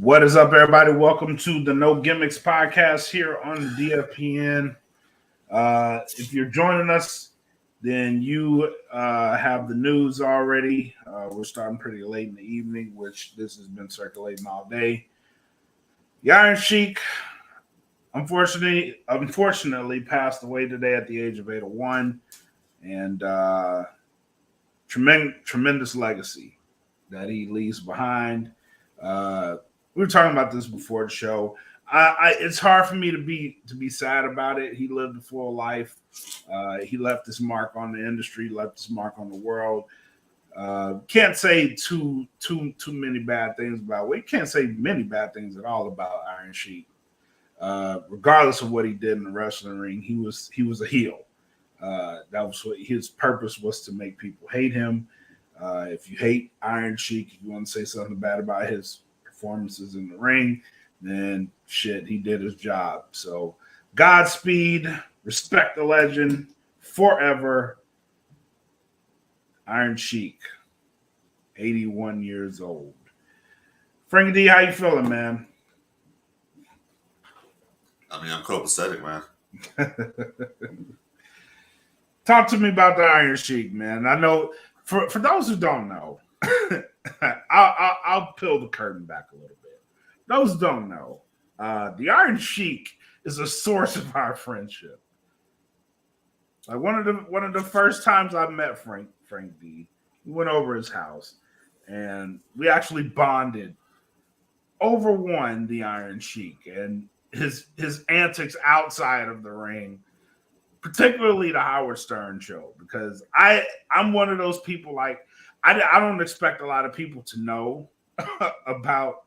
What is up, everybody? Welcome to the No Gimmicks podcast here on DFPN. If you're joining us, then you have the news already. We're starting pretty late in the evening, which this has been circulating all day. The Iron Sheik, unfortunately, passed away today at the age of 801, and tremendous legacy that he leaves behind. We were talking about this before the show. It's hard for me to be sad about it. He lived a full life. He left his mark on the industry, left his mark on the world. Can't say too many bad things about it. We can't say many bad things at all about Iron Sheik. Regardless of what he did in the wrestling ring, he was a heel. That was what his purpose was, to make people hate him. If you hate Iron Sheik, if you want to say something bad about his performances in the ring, then shit, he did his job. So Godspeed, respect the legend forever. Iron Sheik, 81 years old. Frank Dee, how you feeling, man? I mean, I'm copacetic, man. Talk to me about the Iron Sheik, man. I know for those who don't know, I'll peel the curtain back a little bit. Those who don't know, the Iron Sheik is a source of our friendship. Like one of the first times I met Frank Dee, we went over his house and we actually bonded over the Iron Sheik and his antics outside of the ring, particularly the Howard Stern show, because I'm one of those people, like I don't expect a lot of people to know about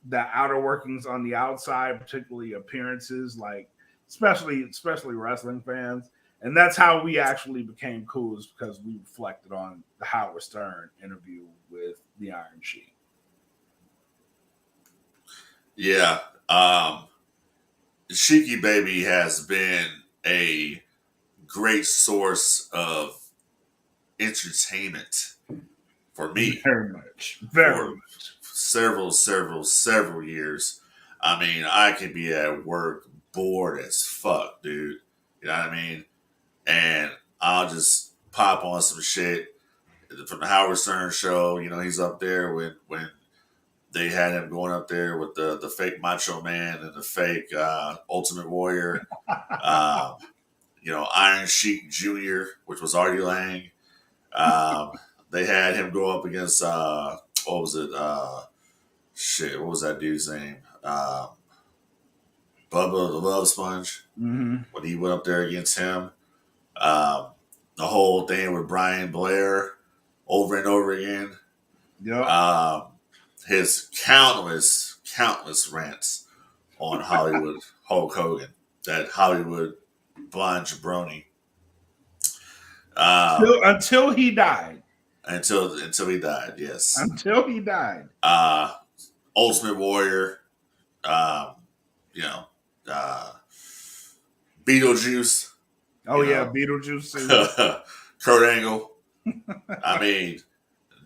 the outer workings on the outside, particularly appearances, like especially wrestling fans. And that's how we actually became cool, is because we reflected on the Howard Stern interview with the Iron Sheik. Yeah. Sheiky Baby has been a great source of entertainment for me. Very much. Very much. Several years. I mean, I could be at work bored as fuck, dude. You know what I mean? And I'll just pop on some shit from the Howard Stern show. You know, he's up there when they had him going up there with the fake Macho Man and the fake Ultimate Warrior. Iron Sheik Jr., which was Artie Lang. They had him go up against, what was it? What was that dude's name? Bubba the Love Sponge. Mm-hmm. When he went up there against him. The whole thing with Brian Blair over and over again. Yep. His countless rants on Hollywood Hulk Hogan, that Hollywood blonde jabroni. Until he died. Until he died, yes. Until he died. Ultimate Warrior, Beetlejuice. Oh, yeah, Beetlejuice. Kurt Angle. I mean,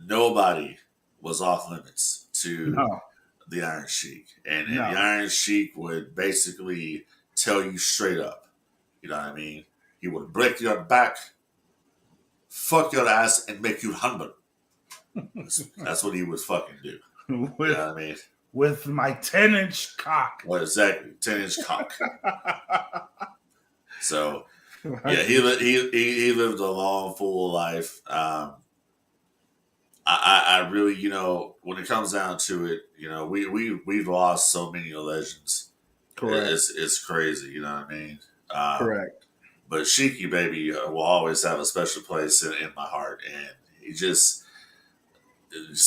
nobody was off limits to the Iron Sheik. And the Iron Sheik would basically tell you straight up, you know what I mean? He would break your back, fuck your ass, and make you humble. That's what he would fucking do. You know what I mean? With my 10-inch cock. Well, exactly. 10-inch cock. So, yeah, he lived a long, full life. I really, when it comes down to it, we've lost so many legends. Correct. It's crazy, you know what I mean? Correct. But Sheiky Baby will always have a special place in my heart, and it just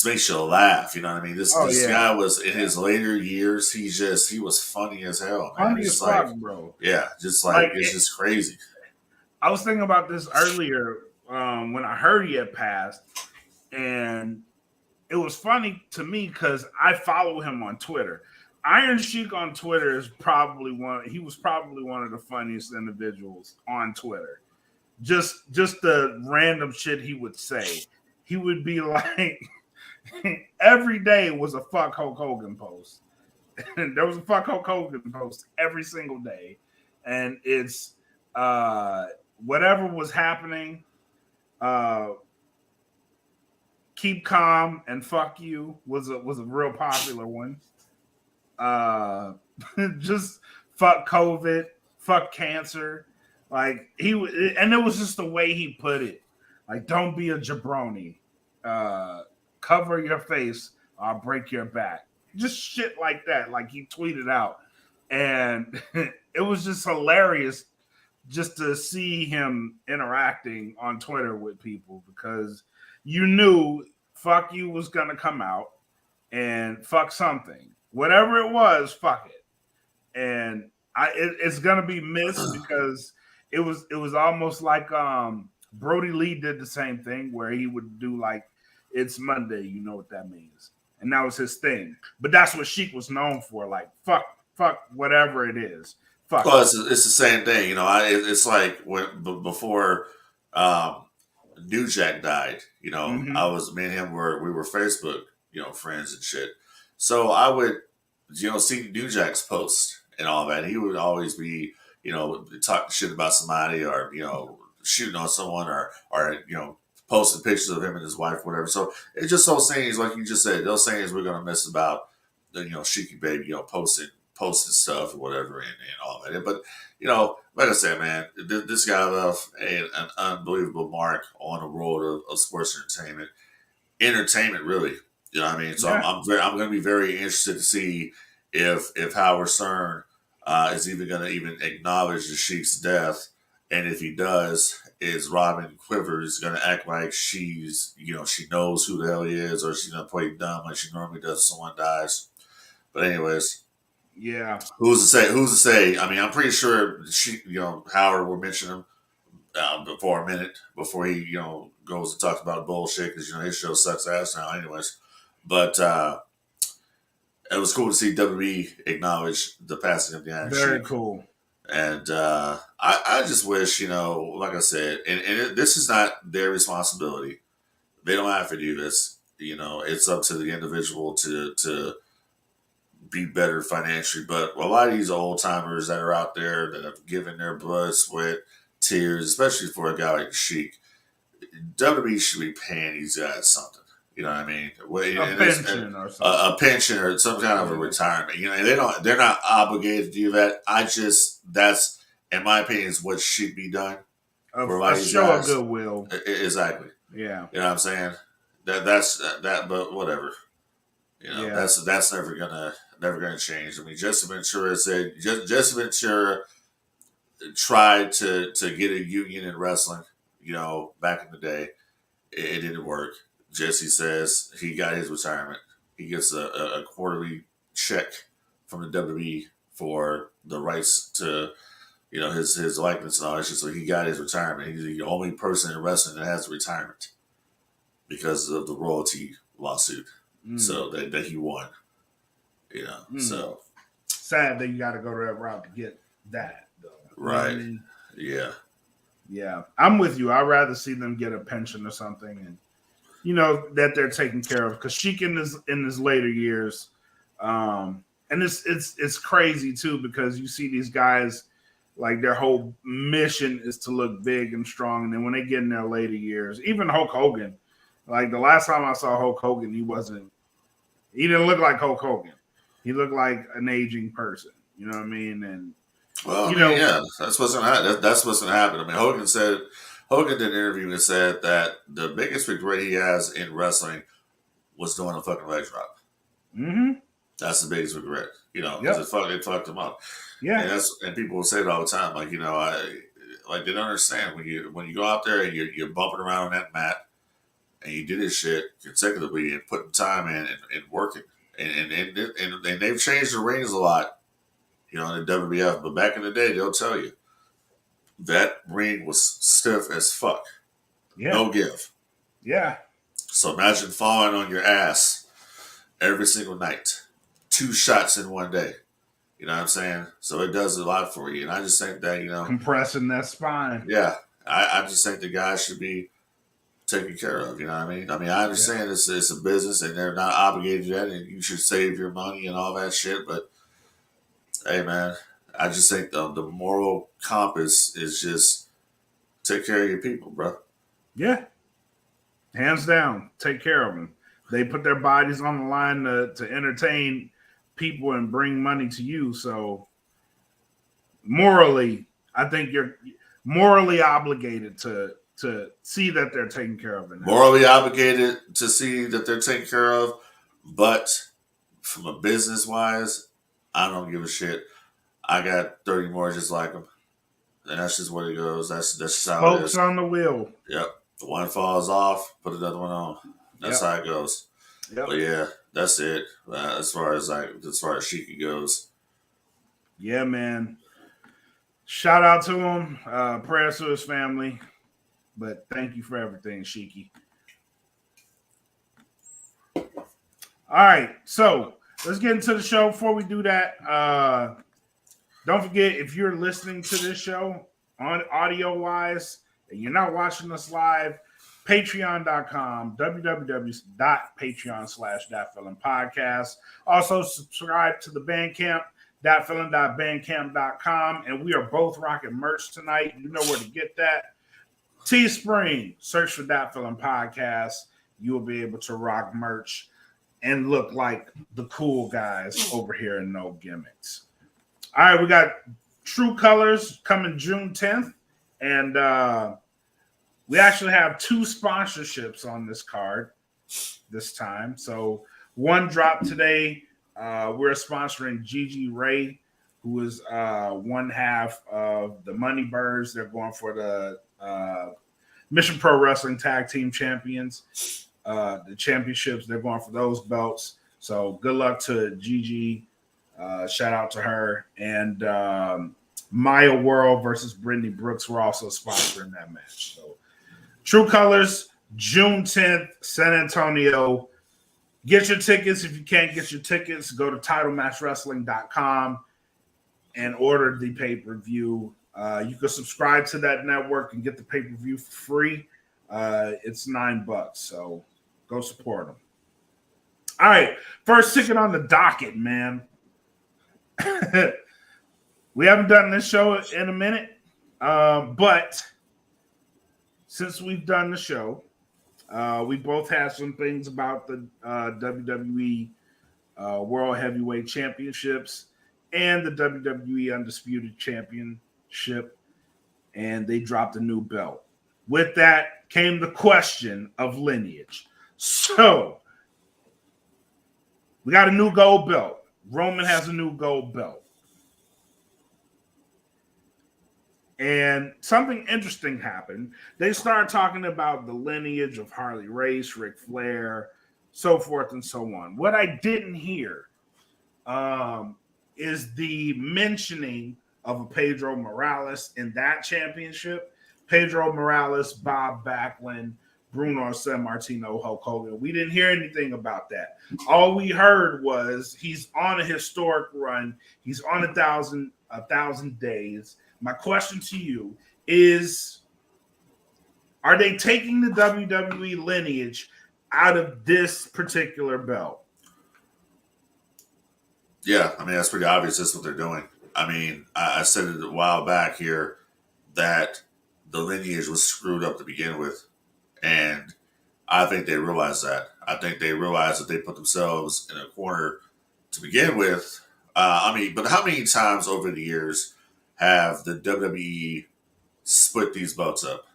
makes you laugh, you know what I mean? This guy was, in his later years, he was funny as hell, man. Funny as fuck, bro. Yeah, just like it's just crazy. I was thinking about this earlier when I heard he had passed, and it was funny to me because I follow him on Twitter. Iron Sheik on Twitter is probably one of the funniest individuals on Twitter. Just the random shit he would say. He would be like, every day was a fuck Hulk Hogan post. there was a fuck Hulk Hogan post every single day, and it's whatever was happening. Keep calm and fuck you was a real popular one. Just fuck COVID, fuck cancer. Like and it was just the way he put it. Like, don't be a jabroni. Cover your face, or I'll break your back. Just shit like that. Like he tweeted out, and it was just hilarious just to see him interacting on Twitter with people because you knew fuck you was gonna come out and fuck something. Whatever it was, fuck it. And it's gonna be missed because it was almost like Brody Lee did the same thing where he would do like it's Monday, you know what that means. And that was his thing. But that's what Sheik was known for, like fuck whatever it is. Fuck. Well, it's the same thing, you know. It's like before New Jack died. You know, me and him we were Facebook, you know, friends and shit. So I would, you know, see New Jack's post and all that. He would always be, you know, talking shit about somebody or you know shooting on someone or you know posting pictures of him and his wife, whatever. So it's just those things, like you just said, those things we're gonna miss about the you know Sheiky Baby, you know, posting stuff or whatever and all that. But you know, like I said, man, this guy left an unbelievable mark on the world of sports entertainment, really. You know what I mean? So I'm going to be very interested to see if Howard Stern is even going to even acknowledge the Sheik's death, and if he does, is Robin Quivers going to act like she's you know she knows who the hell he is, or she's going to play dumb like she normally does if someone dies? But anyways. Yeah. Who's to say? I mean, I'm pretty sure Howard will mention him for a minute before he, you know, goes and talks about bullshit because, you know, his show sucks ass now anyways. But it was cool to see WWE acknowledge the passing of the Iron Sheik. Very cool. And I just wish, you know, like I said, this is not their responsibility. They don't have to do this. You know, it's up to the individual to be better financially, but a lot of these old timers that are out there that have given their blood, sweat, tears, especially for a guy like Sheik, WWE should be paying these guys something. You know what I mean? A pension or something. A pension or some kind of a retirement. You know, they're not obligated to do that. That's, in my opinion, is what should be done. A show of goodwill. Exactly. Yeah. You know what I'm saying? That's but whatever. You know, that's never gonna change. I mean, Jesse Ventura said Jesse Ventura tried to get a union in wrestling, you know, back in the day. It didn't work. Jesse says he got his retirement. He gets a quarterly check from the WWE for the rights to, you know, his likeness and all that shit. So he got his retirement. He's the only person in wrestling that has a retirement because of the royalty lawsuit. So that he won. You know, so sad that you got to go that route to get that, though. Right? I mean? Yeah. Yeah, I'm with you. I'd rather see them get a pension or something, and you know that they're taken care of. Because Sheik in his later years, and it's crazy too because you see these guys like their whole mission is to look big and strong, and then when they get in their later years, even Hulk Hogan, like the last time I saw Hulk Hogan, he didn't look like Hulk Hogan. He looked like an aging person. You know what I mean? And yeah, that's what's gonna happen. That's what's gonna happen. I mean, Hogan did an interview and said that the biggest regret he has in wrestling was doing a fucking leg drop. Mm-hmm. That's the biggest regret. You know, because it fucked him up. Yeah, and people will say it all the time. Like, you know, they don't understand when you go out there and you're bumping around on that mat. And you did this shit consecutively and putting time in and working. And they've changed the rings a lot, you know, in the WWF. But back in the day, they'll tell you that ring was stiff as fuck. Yeah. No give. Yeah. So imagine falling on your ass every single night. 2 shots in one day. You know what I'm saying? So it does a lot for you. And I just think that, you know, compressing that spine. Yeah. I just think the guys should be taken care of, you know what I mean? I mean, I understand it's a business and they're not obligated to that and you should save your money and all that shit, but Hey, man, I just think the moral compass is just take care of your people, bro. Yeah, hands down, take care of them. They put their bodies on the line to entertain people and bring money to you. So morally, I think you're morally obligated to see that they're taken care of. Morally obligated to see that they're taken care of, but from a business wise, I don't give a shit. I got 30 more just like them, and that's just what it goes. That's just how it Spokes is. on the wheel. Yep. The one falls off, put another one on. That's how it goes. Yep. But yeah, that's it. As far as Sheik goes. Yeah, man. Shout out to him. Prayers to his family. But thank you for everything, Sheiky. All right, so let's get into the show. Before we do that, don't forget, if you're listening to this show on audio wise and you're not watching us live, patreon.com, www.patreon.com/thatfeelinpodcast. Also subscribe to the Bandcamp, thatfeelin.bandcamp.com, and we are both rocking merch tonight. You know where to get that. Teespring, search for That Feeling Podcast. You will be able to rock merch and look like the cool guys over here in No Gimmicks. All right, we got True Colors coming June 10th, and we actually have 2 sponsorships on this card this time. So one dropped today. We're sponsoring Gigi Ray, who is one half of the Money Birds. They're going for the Mission Pro Wrestling Tag Team Champions. The championships, they're going for those belts. So good luck to Gigi. Shout out to her. And Maya World versus Brittany Brooks were also sponsoring that match. So True Colors, June 10th, San Antonio. Get your tickets. If you can't get your tickets, go to titlematchwrestling.com and order the pay-per-view. You can subscribe to that network and get the pay-per-view for free. It's $9, so go support them. All right, first ticket on the docket, man. We haven't done this show in a minute, but since we've done the show, we both have some things about the WWE World Heavyweight Championships and the WWE Undisputed Championship, and they dropped a new belt. With that came the question of lineage. So we got a new gold belt. Roman has a new gold belt. And something interesting happened. They started talking about the lineage of Harley Race, Ric Flair, so forth and so on. What I didn't hear is the mentioning of a Pedro Morales in that championship. Pedro Morales, Bob Backlund, Bruno Sammartino, Hulk Hogan. We didn't hear anything about that. All we heard was he's on a historic run. He's on a thousand days. My question to you is, are they taking the WWE lineage out of this particular belt? Yeah, I mean, that's pretty obvious. That's what they're doing. I mean, I said it a while back here that the lineage was screwed up to begin with. And I think they realize that. I think they realize that they put themselves in a corner to begin with. But how many times over the years have the WWE split these belts up?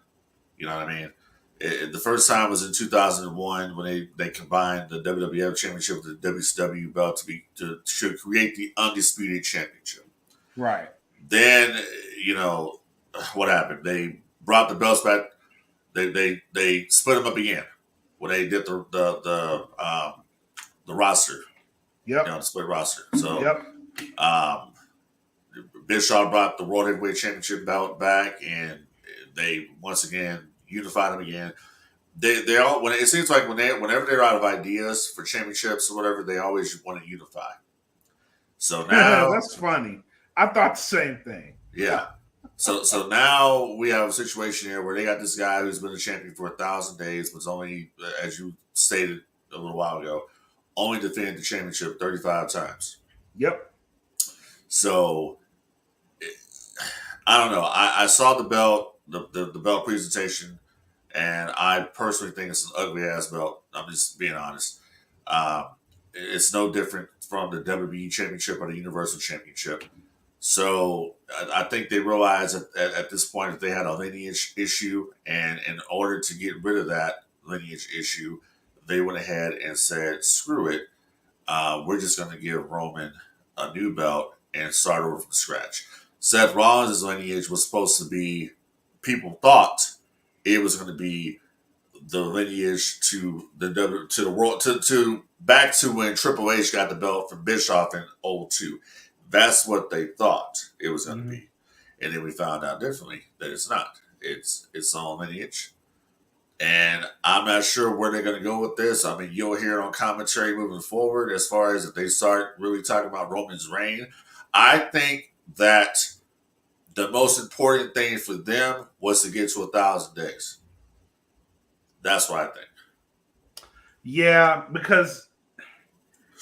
You know what I mean? The first time was in 2001 when they combined the WWF Championship with the WCW belt to create the Undisputed Championship. Right. Then, what happened? They brought the belts back. They split them up again when they did the roster. Yep. The split roster. So yep. Bischoff brought the World Heavyweight Championship belt back, and they once again unified them again. They all it seems like whenever they're out of ideas for championships or whatever, they always want to unify. So now that's funny. I thought the same thing. Yeah. So now we have a situation here where they got this guy who's been a champion for 1,000 days, but only, as you stated a little while ago, only defended the championship 35 times. Yep. So I don't know. I saw the belt, the belt presentation, and I personally think it's an ugly ass belt. I'm just being honest. Um, it's no different from the WWE Championship or the Universal Championship. So I think they realized at this point that they had a lineage issue, and in order to get rid of that lineage issue, they went ahead and said, "Screw it, we're just going to give Roman a new belt and start over from scratch." Seth Rollins' lineage was supposed to be, people thought it was going to be the lineage to to the world to back to when Triple H got the belt from Bischoff in '02. That's what they thought it was going to be, and then we found out differently that it's not. It's its own lineage, and I'm not sure where they're going to go with this. I mean, you'll hear on commentary moving forward as far as if they start really talking about Roman's reign. I think that the most important thing for them was to get to 1,000 days. That's what I think. Yeah, because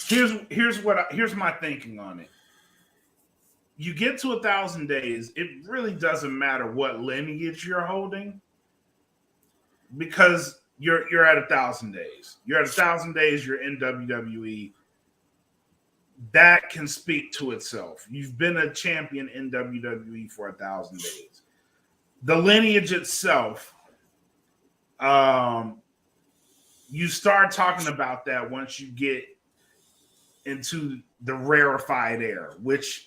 here's my thinking on it. You get to 1,000 days, it really doesn't matter what lineage you're holding, because you're at 1,000 days. You're at 1,000 days. You're in WWE. That can speak to itself. You've been a champion in WWE for 1,000 days. The lineage itself, you start talking about that once you get into the rarefied air, which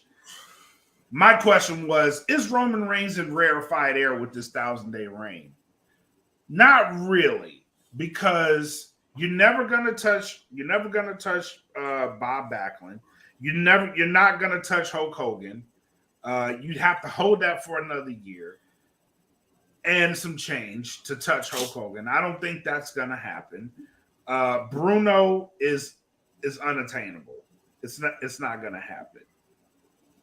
my question was, is Roman Reigns in rarefied air with this 1,000-day reign? Not really, because you're never gonna touch Bob Backlund. You're not gonna touch Hulk Hogan. You'd have to hold that for another year and some change to touch Hulk Hogan. I don't think that's gonna happen. Bruno is unattainable. It's not gonna happen.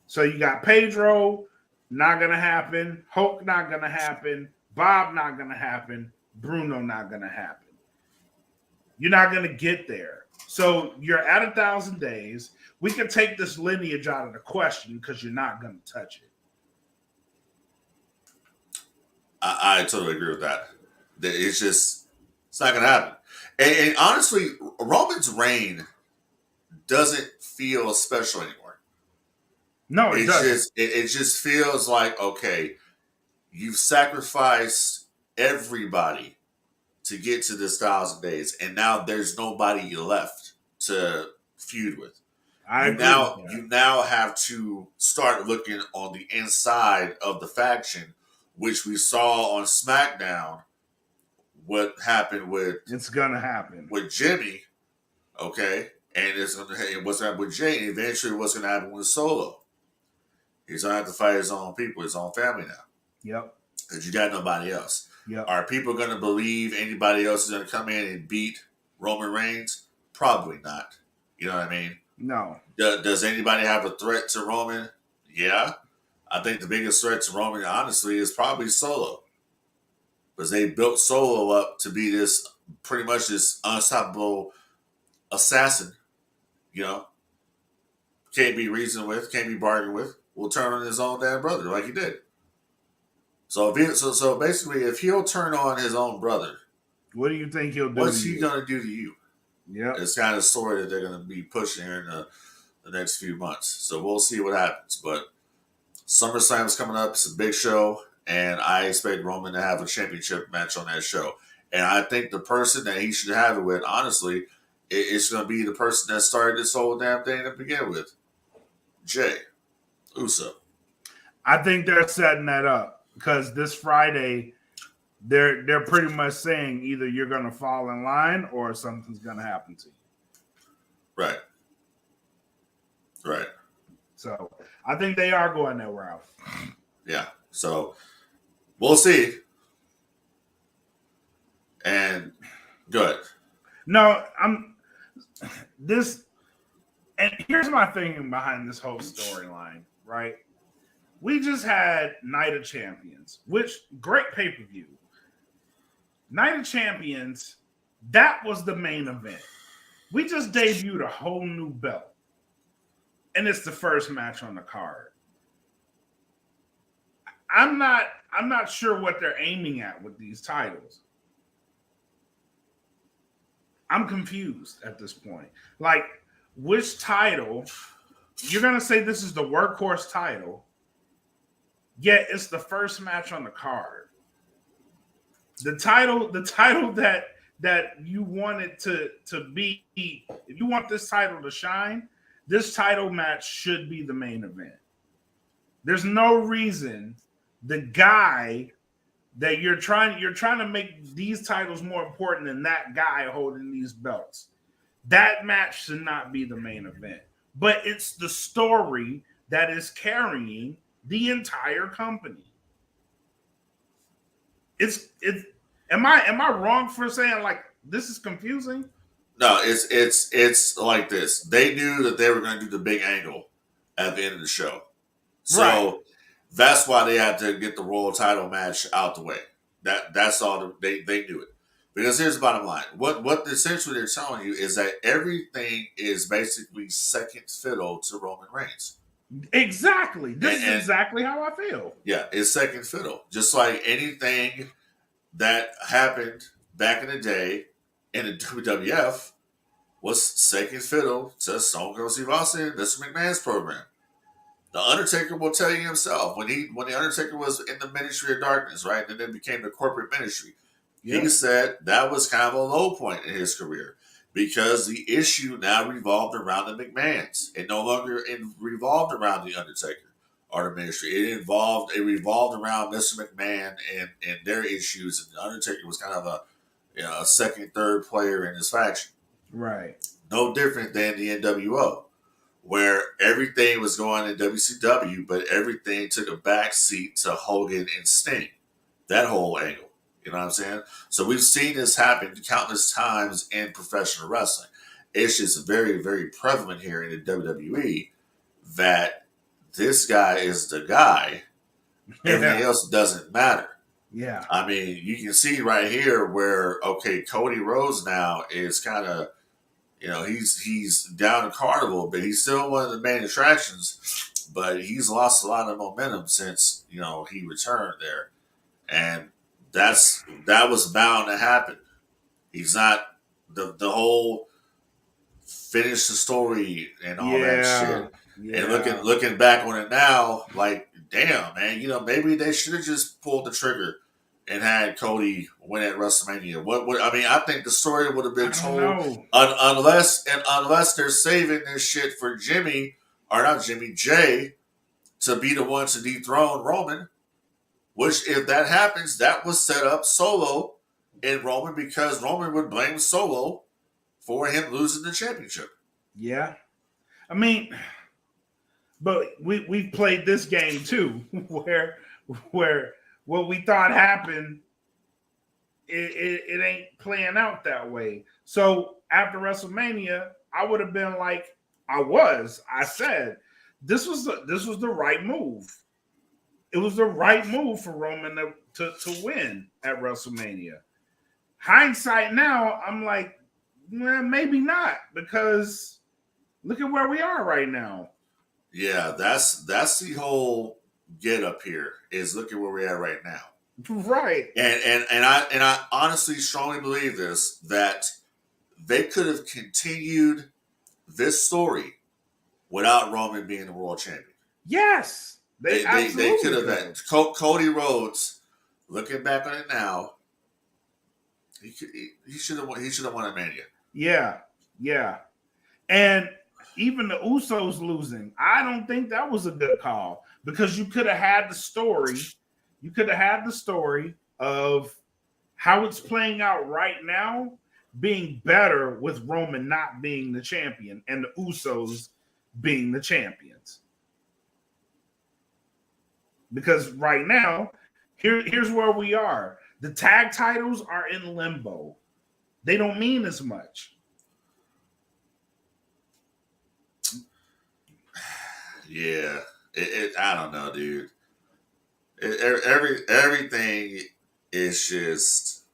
So you got Pedro, not gonna happen. Hulk, not gonna happen. Bob, not gonna happen. Bruno, not gonna happen. You're not gonna get there. So you're at 1,000 days. We can take this lineage out of the question because you're not gonna touch it. I totally agree with that. It's not gonna happen. And honestly, Roman's reign doesn't feel special anymore. No, it doesn't. It just feels like, okay, you've sacrificed everybody to get to this 1,000 days, and now there's nobody left to feud with. You now have to start looking on the inside of the faction, which we saw on SmackDown. What happened with with Jimmy, okay, and what's happened with Jay, and eventually what's gonna happen with Solo. He's gonna have to fight his own people, his own family now. Yep. Because you got nobody else. Yep. Are people gonna believe anybody else is gonna come in and beat Roman Reigns? Probably not. You know what I mean? No. Does anybody have a threat to Roman? Yeah. I think the biggest threat to Roman, honestly, is probably Solo. Because they built Solo up to be this pretty much this unstoppable assassin. You know? Can't be reasoned with, can't be bargained with. Will turn on his own damn brother like he did. So basically, if he'll turn on his own brother, what do you think he'll do? What's he gonna do to you? Yeah, it's kind of the story that they're gonna be pushing here in the next few months. So we'll see what happens. But SummerSlam is coming up. It's a big show, and I expect Roman to have a championship match on that show. And I think the person that he should have it with, honestly, it's going to be the person that started this whole damn thing to begin with, Jay Uso. I think they're setting that up because this Friday, they're pretty much saying either you're going to fall in line or something's going to happen to you. Right. Right. So I think they are going that route. Yeah. So we'll see. And good. No, and here's my thinking behind this whole storyline, right? We just had Night of Champions, which great pay-per-view. Night of Champions, that was the main event. We just debuted a whole new belt. and it's the first match on the card. I'm not sure what they're aiming at with these titles. I'm confused at this point. Like, which title? You're gonna say this is the workhorse title, yet it's the first match on the card. The title that you want it to be, if you want this title to shine, this title match should be the main event. There's no reason the guy that you're trying to make these titles more important than that guy holding these belts. That match should not be the main event. But it's the story that is carrying the entire company. It's am I wrong for saying like this is confusing? No, it's like this. They knew that they were going to do the big angle at the end of the show, so right. That's why they had to get the Royal title match out the way. That's all they knew it. Because here's the bottom line: what essentially they're telling you is that everything is basically second fiddle to Roman Reigns. Exactly. This is exactly how I feel. Yeah, it's second fiddle. Just like anything that happened back in the day in the WWF was second fiddle to Stone Cold Steve Austin and Mr. McMahon's program. The Undertaker will tell you himself when the Undertaker was in the Ministry of Darkness, right, and then became the corporate ministry. Yep. He said that was kind of a low point in his career because the issue now revolved around the McMahons. It no longer revolved around the Undertaker or the ministry. It revolved around Mr. McMahon and their issues, and the Undertaker was kind of a second, third player in his faction. Right. No different than the NWO, where everything was going in WCW, but everything took a back seat to Hogan and Sting. That whole angle. You know what I'm saying? So we've seen this happen countless times in professional wrestling. It's just very, very prevalent here in the WWE that this guy is the guy. Everything else doesn't matter. Yeah. I mean, you can see right here where, okay, Cody Rhodes now is kind of, he's down in Carnival, but he's still one of the main attractions, but he's lost a lot of momentum since, he returned there. And that was bound to happen. He's not the whole finish the story and all that shit. Yeah. And looking back on it now, like, damn, man, maybe they should have just pulled the trigger and had Cody win at WrestleMania. I think the story would have been told unless they're saving this shit for Jay to be the one to dethrone Roman. Which, if that happens, that was set up Solo in Roman because Roman would blame Solo for him losing the championship. Yeah. I mean, but we've played this game too, where what we thought happened, it ain't playing out that way. So after WrestleMania, I would have been like, I said, this was the right move. It was the right move for Roman to win at WrestleMania. Hindsight now, I'm like, maybe not, because look at where we are right now. Yeah, that's the whole get up here is look at where we are right now. Right. And I honestly strongly believe this, that they could have continued this story without Roman being the world champion. Yes. They could have had Cody Rhodes. Looking back on it now, he should have won at Mania. Yeah, and even the Usos losing, I don't think that was a good call because you could have had the story. You could have had the story of how it's playing out right now being better with Roman not being the champion and the Usos being the champions. Because right now, here's where we are. The tag titles are in limbo. They don't mean as much. Yeah. I don't know, dude. Everything is just...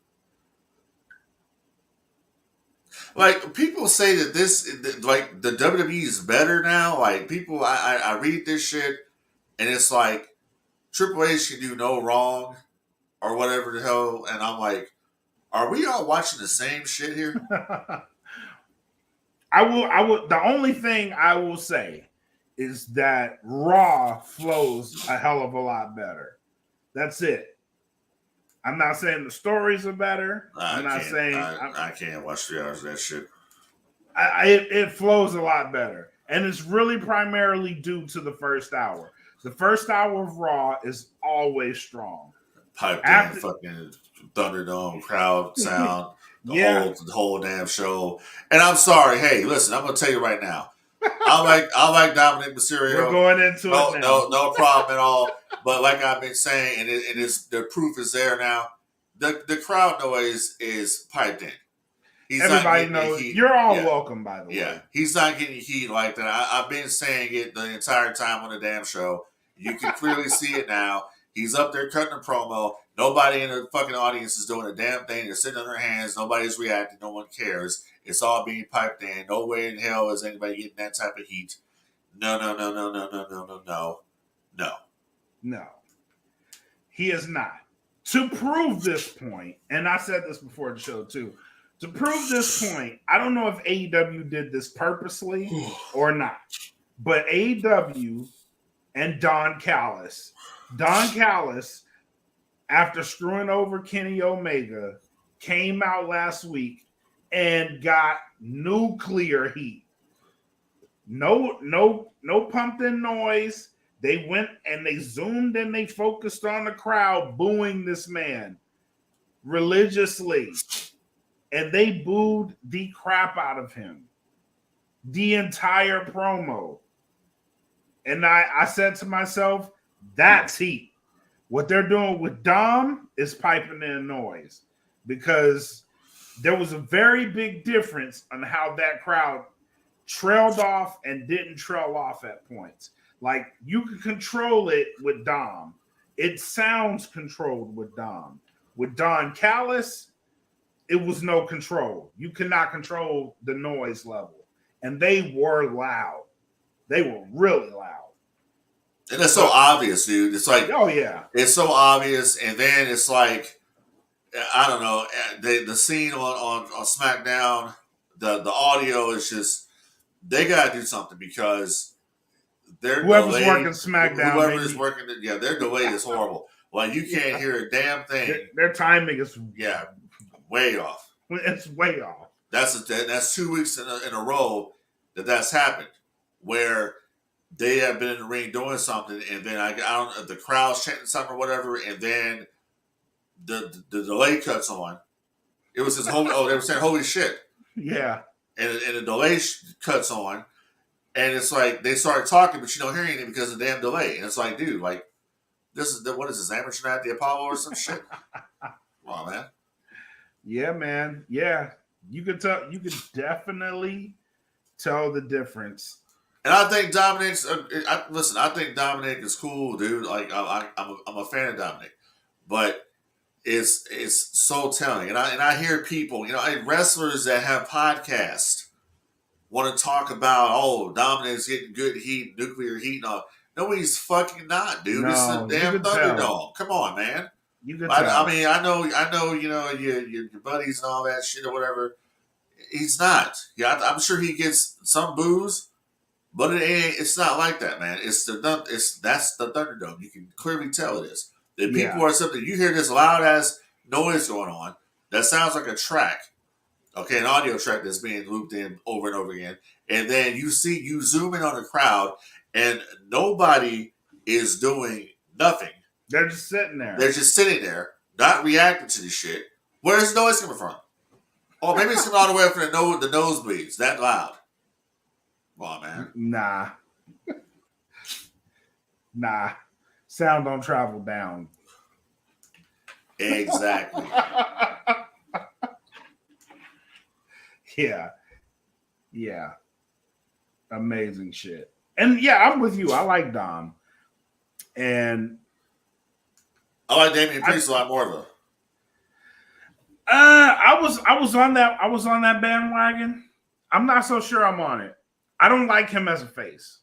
Like people say that this, like the WWE is better now. Like people, I read this shit and it's like Triple H can do no wrong or whatever the hell, and I'm like, are we all watching the same shit here? I will. The only thing I will say is that Raw flows a hell of a lot better. That's it. I'm not saying the stories are better. I'm not saying I can't watch 3 hours of that shit. It flows a lot better, and it's really primarily due to the first hour. The first hour of Raw is always strong. Piped in fucking Thunderdome crowd sound, the whole damn show. And I'm sorry, hey, listen, I'm gonna tell you right now. I like Dominic Mysterio. We're going into it now. No problem at all. But like I've been saying, and the proof is there now. The crowd noise is piped in. Everybody knows. You're all welcome, by the way. Yeah, he's not getting heat like that. I've been saying it the entire time on the damn show. You can clearly see it now. He's up there cutting a promo. Nobody in the fucking audience is doing a damn thing. They're sitting on their hands. Nobody's reacting. No one cares. It's all being piped in. No way in hell is anybody getting that type of heat. No. No. He is not. To prove this point, and I said this before the show too, to prove this point, I don't know if AEW did this purposely or not, but AEW and Don Callis, after screwing over Kenny Omega, came out last week and got nuclear heat. No pumped in noise. They went and they zoomed and they focused on the crowd booing this man religiously. And they booed the crap out of him. The entire promo. And I said to myself, that's heat. What they're doing with Dom is piping in noise. Because there was a very big difference on how that crowd trailed off and didn't trail off at points. Like, you can control it with Dom. It sounds controlled with Dom. With Don Callis, it was no control. You cannot control the noise level. And they were loud. They were really loud. And it's so obvious, dude. It's like, oh, yeah. It's so obvious. And then it's like, I don't know, the scene on SmackDown, the audio is just, they got to do something because whoever's working SmackDown, whoever's working, their delay is horrible. Well, you can't hear a damn thing. Their timing is way off. It's way off. That's 2 weeks in a row that's happened where they have been in the ring doing something, and then I don't know, the crowd's chanting something or whatever, and then the delay cuts on. It was just they were saying holy shit. Yeah. And the delay cuts on. And it's like they started talking, but you don't hear anything because of the damn delay. And it's like, dude, like, what is this, Amateur Night at the Apollo or some shit? Come on, man. Yeah, man. Yeah. You could definitely tell the difference. And I think Dominic's, I think Dominic is cool, dude. Like, I'm a fan of Dominic. But it's so telling. And I hear people, wrestlers that have podcasts want to talk about, Dominic's getting good heat, nuclear heat, and all. No, he's fucking not, dude. It's a damn Thunderdome. Come on, man. You can tell. I mean, I know, your buddies and all that shit or whatever. He's not. Yeah, I'm sure he gets some boos, but it's not like that, man. That's the Thunderdome. You can clearly tell it is. The people are something. You hear this loud ass noise going on that sounds like a track. Okay, an audio track that's being looped in over and over again. And then you zoom in on the crowd, and nobody is doing nothing. They're just sitting there. They're just sitting there, not reacting to the shit. Where's the noise coming from? Oh, maybe it's coming all the way up from the nosebleeds. That loud. Come on, man. Nah. Sound don't travel down. Exactly. Yeah. Amazing shit. And I'm with you. I like Dom. And I like Damian Priest a lot more, though. I was on that bandwagon. I'm not so sure I'm on it. I don't like him as a face,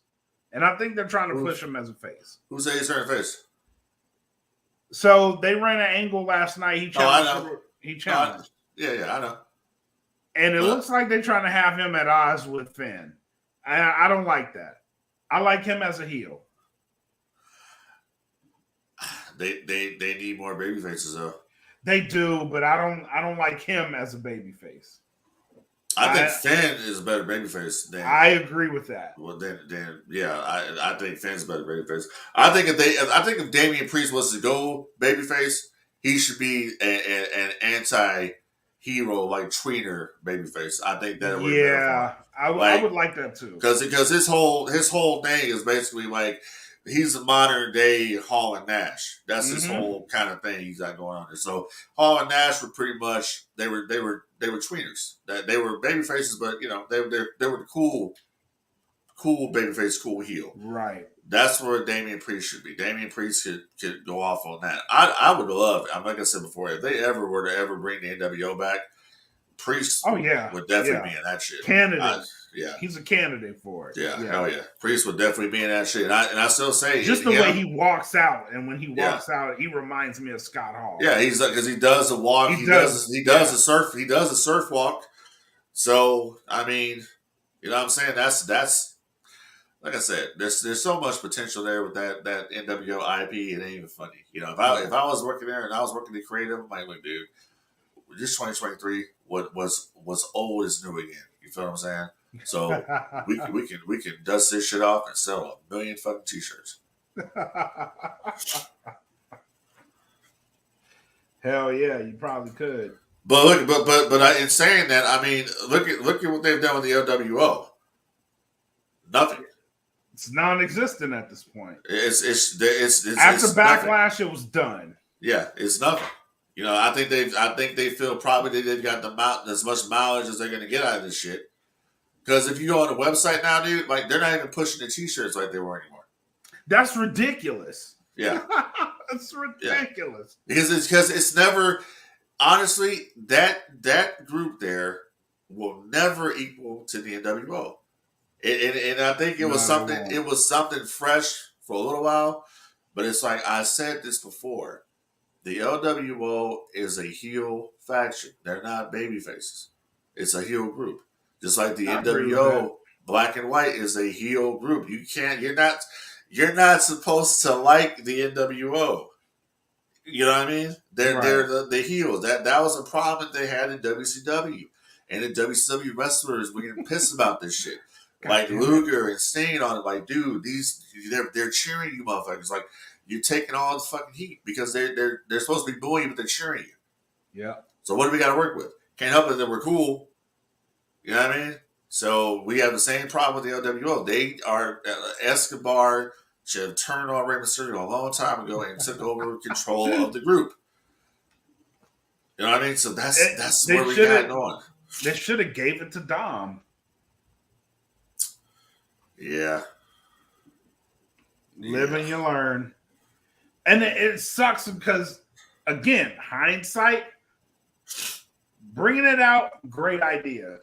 and I think they're trying to push him as a face. Who said he's turning face? So they ran an angle last night. He challenged. He challenged. Yeah, I know. And it looks like they're trying to have him at odds with Finn. I don't like that. I like him as a heel. They need more baby faces though. They do, but I don't like him as a baby face. I think Finn is a better babyface than. I agree with that. Well, then, yeah, I think Finn's a better babyface. I think if Damian Priest was to go babyface, he should be an anti-hero like tweener babyface. I think that would. Yeah, I would like that too. Because his whole thing is basically like he's a modern day Hall and Nash. That's his whole kind of thing he's got going on there. So Hall and Nash were pretty much they were tweeners. That they were baby faces, but you know they were the cool babyface, cool heel. Right. That's where Damian Priest should be. Damian Priest could go off on that. I would love. Like I said before, if they ever were to ever bring the NWO back, Priest would definitely be in that shit. Candidate. He's a candidate for it. Yeah, hell yeah. Priest would definitely be in that shit. And I still say just the way he walks out, and when he walks out, he reminds me of Scott Hall. Yeah, he's like because he does a walk. He does a surf. He does a surf walk. So I mean, you know what I'm saying? That's like I said. There's so much potential there with that NWO IP. It ain't even funny. You know, if I was working there and I was working the creative, I'm like, look, dude, this 2023 was old is new again. You feel what I'm saying? So we can dust this shit off and sell 1 million fucking t-shirts. Hell yeah, you probably could. But look, but in saying that, I mean, look at what they've done with the LWO. Nothing. It's non-existent at this point. It's after it's Backlash, nothing. It was done. Yeah, it's nothing. You know, I think they feel probably they've got as much mileage as they're going to get out of this shit. Because if you go on the website now, dude, like they're not even pushing the t-shirts like they were anymore. That's ridiculous. Yeah, that's ridiculous. Yeah. Because it's never honestly that group there will never equal to the NWO. And I think it was something fresh for a little while, but it's like I said this before. The LWO is a heel faction. They're not baby faces. It's a heel group. Just like the NWO, Black and White is a heel group. You're not supposed to like the NWO. You know what I mean? They're the heels. That was a problem that they had in WCW. And the WCW wrestlers were getting pissed about this shit. Like Luger and Sting on it, like, dude, they're cheering you motherfuckers. Like, you're taking all the fucking heat because they're supposed to be booing you, but they're cheering you. Yeah. So what do we got to work with? Can't help it that we're cool. You know what I mean? So we have the same problem with the LWO. They are Escobar should have turned on Rey Mysterio a long time ago and took over control of the group. You know what I mean? So that's where we got going. They should have gave it to Dom. Yeah. Live and you learn. And it sucks because, again, hindsight, bringing it out, great idea.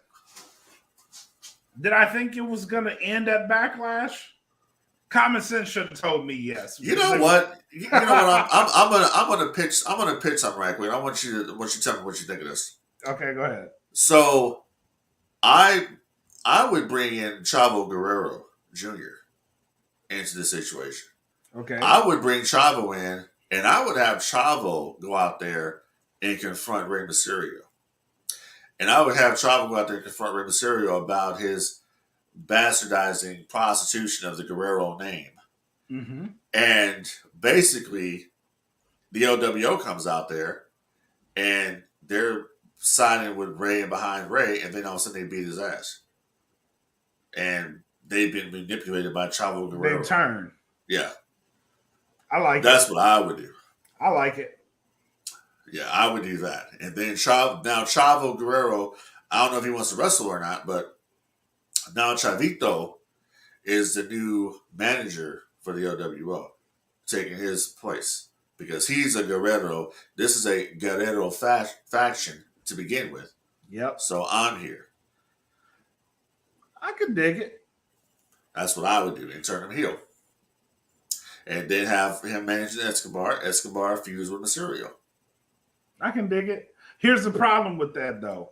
Did I think it was going to end at Backlash? Common sense should have told me yes. You know what? I'm gonna pitch something right quick. I want you to tell me what you think of this. Okay, go ahead. So, I would bring in Chavo Guerrero Jr. into the situation. Okay. I would bring Chavo in, and I would have Chavo go out there and confront Rey Mysterio. And I would have Chavo go out there and confront Rey Mysterio about his bastardizing prostitution of the Guerrero name. Mm-hmm. And basically, the LWO comes out there, and they're siding with Rey and behind Rey, and then all of a sudden they beat his ass. And they've been manipulated by Chavo Guerrero. They turn. Yeah. I like That's what I would do. I like it. Yeah, I would do that. And then Chavo Guerrero, I don't know if he wants to wrestle or not, but now Chavito is the new manager for the LWO, taking his place because he's a Guerrero. This is a Guerrero faction to begin with. Yep. So I'm here. I could dig it. That's what I would do, and turn him heel. And then have him manage Escobar. Escobar fuse with Mysterio. I can dig it. Here's the problem with that, though.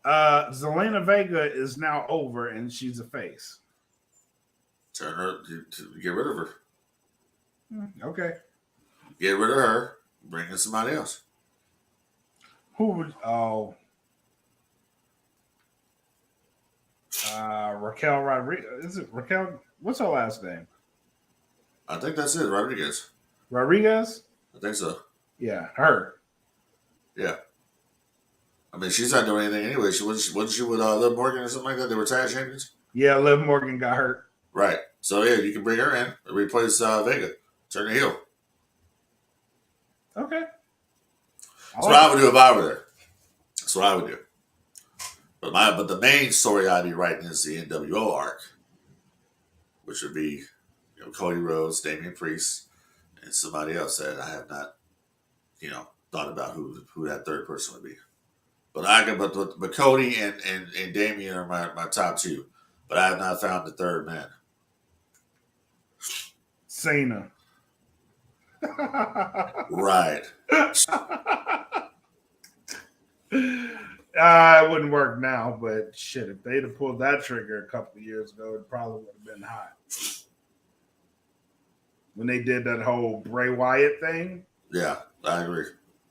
Zelina Vega is now over, and she's a face. Turn her to get rid of her. Okay. Get rid of her. Bring in somebody else. Who would? Oh, Raquel Rodriguez. Is it Raquel? What's her last name? I think that's it. Rodriguez. Rodriguez? I think so. Yeah, her. Yeah. I mean, she's not doing anything anyway. Wasn't she with Liv Morgan or something like that? They were tag champions. Yeah, Liv Morgan got hurt. Right. So yeah, you can bring her in and replace Vega. Turn her heel. Okay. That's what I would do if I were there. That's what I would do. But the main story I'd be writing is the NWO arc, which would be Cody Rhodes, Damian Priest, and somebody else that I have not thought about who that third person would be. But Cody and Damian are my top two. But I have not found the third man. Cena. Right. It wouldn't work now, but shit, if they'd have pulled that trigger a couple of years ago, it probably would have been hot. When they did that whole Bray Wyatt thing. Yeah, I agree.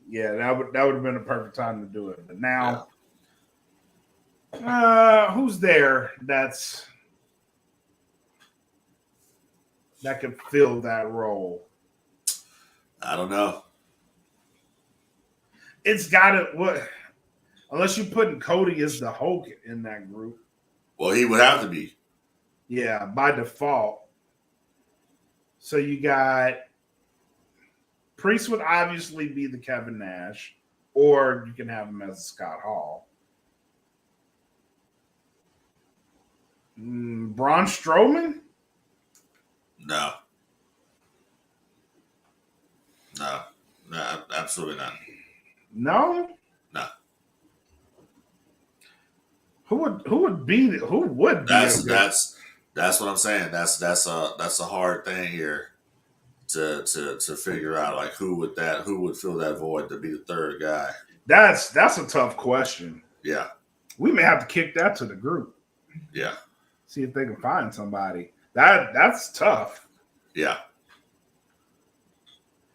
Yeah, that would have been a perfect time to do it. But now, who's there that could fill that role? I don't know. It's got to unless you're putting Cody as the Hulk in that group. Well, he would have to be. Yeah, by default. So you got Priest would obviously be the Kevin Nash, or you can have him as Scott Hall. Braun Strowman? No, absolutely not. No. No. Who would be? That's what I'm saying. That's a hard thing here to figure out. Like who would fill that void to be the third guy? That's a tough question. Yeah. We may have to kick that to the group. Yeah. See if they can find somebody. That's tough. Yeah.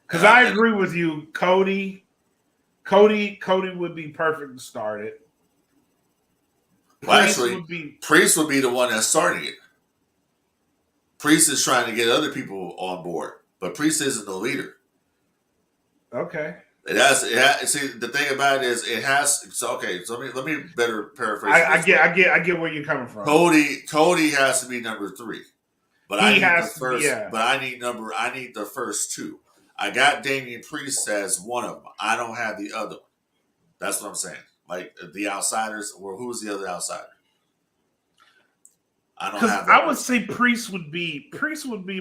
Because I agree with you, Cody would be perfect to start it. Well, Priest would be the one that's starting it. Priest is trying to get other people on board, but Priest isn't the leader. Okay. It has. See, the thing about it is, it has. So okay. So let me better paraphrase. I get where you're coming from. Cody has to be number 3, but I need the first. Yeah. But I need the first 2. I got Damian Priest as one of them. I don't have the other one. That's what I'm saying. Like the outsiders, or who's the other outsider? I don't have. I would say Priest would be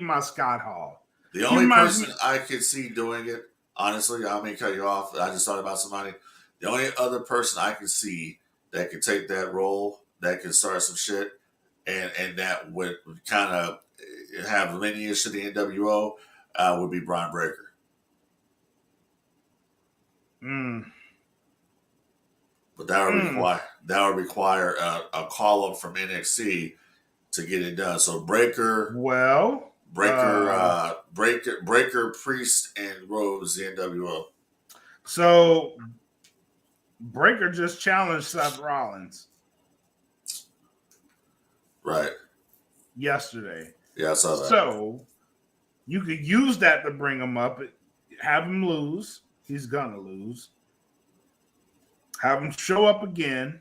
my Scott Hall. The only person I could see doing it, honestly, I may cut you off. I just thought about somebody. The only other person I can see that could take that role, that could start some shit, and that would kind of have lineage to the NWO, would be Brian Breaker. But that would require a call up from NXT to get it done. So Breaker, Priest, and Rose, the NWO. So Breaker just challenged Seth Rollins, right? Yesterday. Yeah, I saw that. So you could use that to bring him up, have him lose. He's gonna lose. Have him show up again.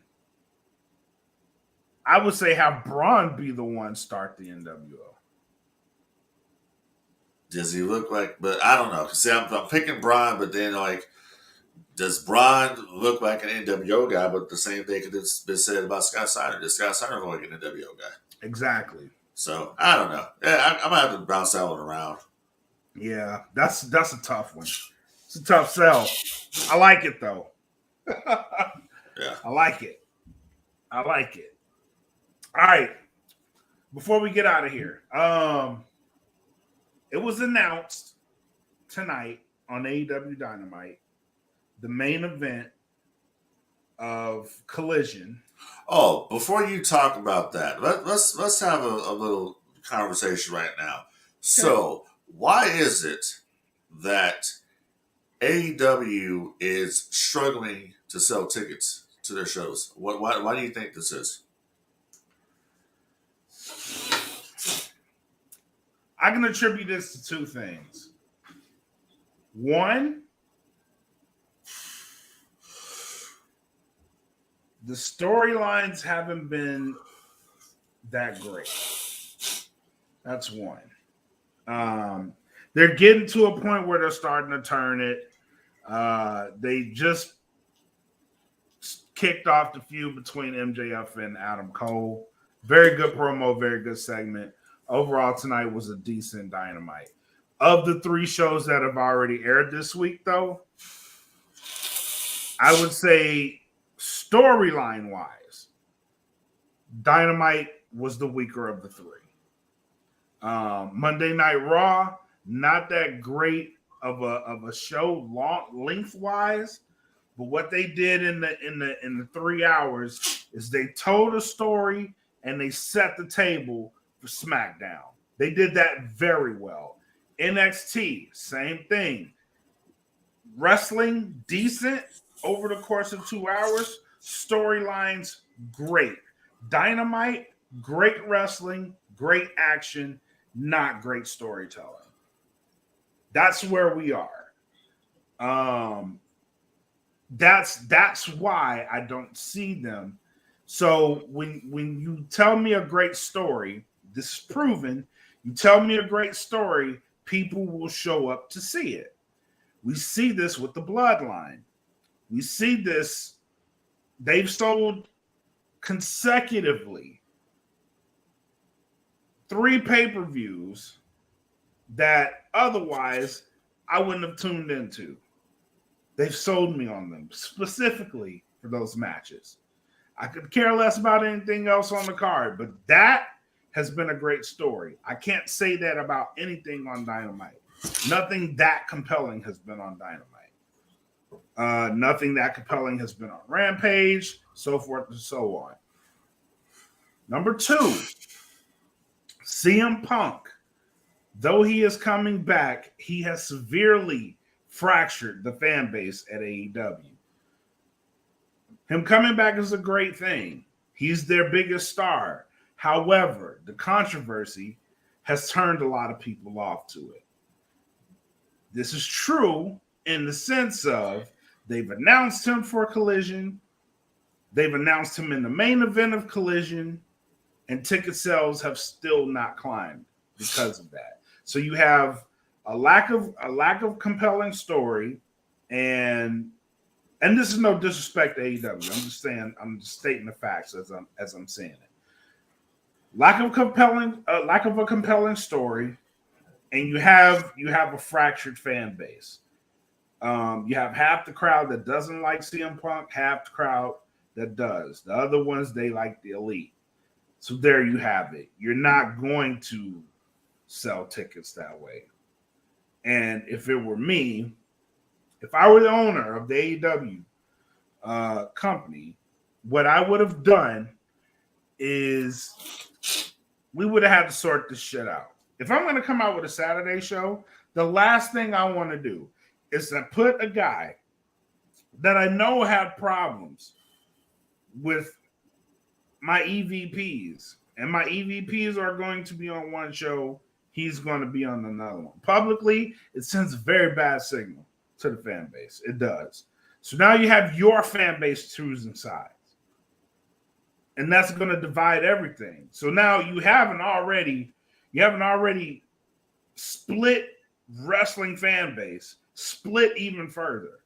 I would say have Braun be the one start the NWO. Does he look like? But I don't know. See, I'm picking Braun, but then like, does Braun look like an NWO guy? But the same thing could have been said about Scott Steiner. Does Scott Steiner look like an NWO guy? Exactly. So I don't know. Yeah, I'm gonna have to bounce that one around. Yeah, that's a tough one. It's a tough sell. I like it though. Yeah. I like it. All right. Before we get out of here, it was announced tonight on AEW Dynamite, the main event of Collision. Oh, before you talk about that, let's have a little conversation right now. Okay. So, why is it that AEW is struggling to sell tickets to their shows? Why do you think this is? I can attribute this to two things. One, the storylines haven't been that great. That's one. They're getting to a point where they're starting to turn it. They just kicked off the feud between MJF and Adam Cole. Very good promo, very good segment. Overall, tonight was a decent Dynamite. Of the 3 shows that have already aired this week, though, I would say storyline-wise, Dynamite was the weaker of the 3. Monday Night Raw, not that great of a show lengthwise, but what they did in the 3 hours is they told a story and they set the table for SmackDown. They did that very well. NXT, same thing. Wrestling, decent over the course of 2 hours. Storylines, great. Dynamite, great wrestling, great action, not great storytelling. That's where we are. That's why I don't see them. So when you tell me a great story, this is proven, you tell me a great story, people will show up to see it. We see this with the Bloodline. We see this. They've sold consecutively 3 pay-per-views that otherwise I wouldn't have tuned into. They've sold me on them specifically for those matches. I could care less about anything else on the card, but that has been a great story. I can't say that about anything on Dynamite. Nothing that compelling has been on Dynamite. Nothing that compelling has been on Rampage, so forth and so on. Number 2, CM Punk. Though he is coming back, he has severely fractured the fan base at AEW. Him coming back is a great thing. He's their biggest star. However, the controversy has turned a lot of people off to it. This is true in the sense of they've announced him for Collision. They've announced him in the main event of Collision, and ticket sales have still not climbed because of that. So you have a lack of compelling story, and this is no disrespect to AEW. I'm just stating the facts as I'm saying it. Lack of a compelling story, and you have a fractured fan base. You have half the crowd that doesn't like CM Punk, half the crowd that does. The other ones, they like the Elite. So there you have it. You're not going to sell tickets that way. And if it were me, if I were the owner of the AEW company, what I would have done is we would have had to sort this shit out. If I'm going to come out with a Saturday show, the last thing I want to do is to put a guy that I know had problems with my EVPs, and my EVPs are going to be on one show, he's going to be on another one. Publicly, it sends a very bad signal to the fan base. It does. So now you have your fan base choosing sides. And that's going to divide everything. So now you haven't already split wrestling fan base, split even further.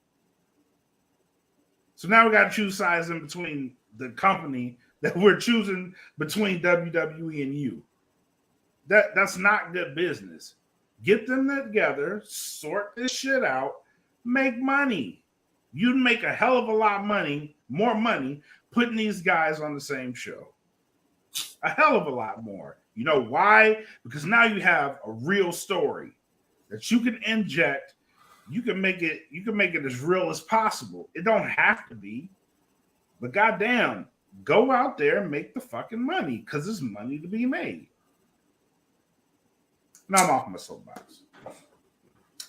So now we got to choose sides in between the company that we're choosing between WWE and you. That's not good business. Get them together, sort this shit out, make money. You'd make a hell of a lot more money, putting these guys on the same show. A hell of a lot more. You know why? Because now you have a real story that you can inject. You can make it as real as possible. It don't have to be, but goddamn, go out there and make the fucking money because there's money to be made. Now I'm off my soapbox.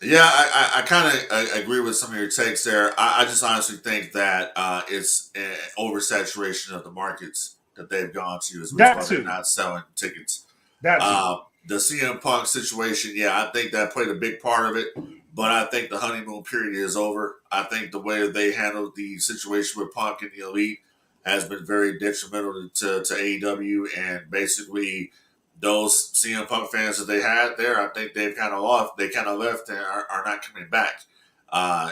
Yeah, I kind of agree with some of your takes there. I just honestly think that it's an oversaturation of the markets that they've gone to as well as they're not selling tickets. The CM Punk situation, yeah, I think that played a big part of it, but I think the honeymoon period is over. I think the way they handled the situation with Punk and the Elite has been very detrimental to AEW, and basically those CM Punk fans that they had there, I think they've kind of lost. They kind of left and are not coming back.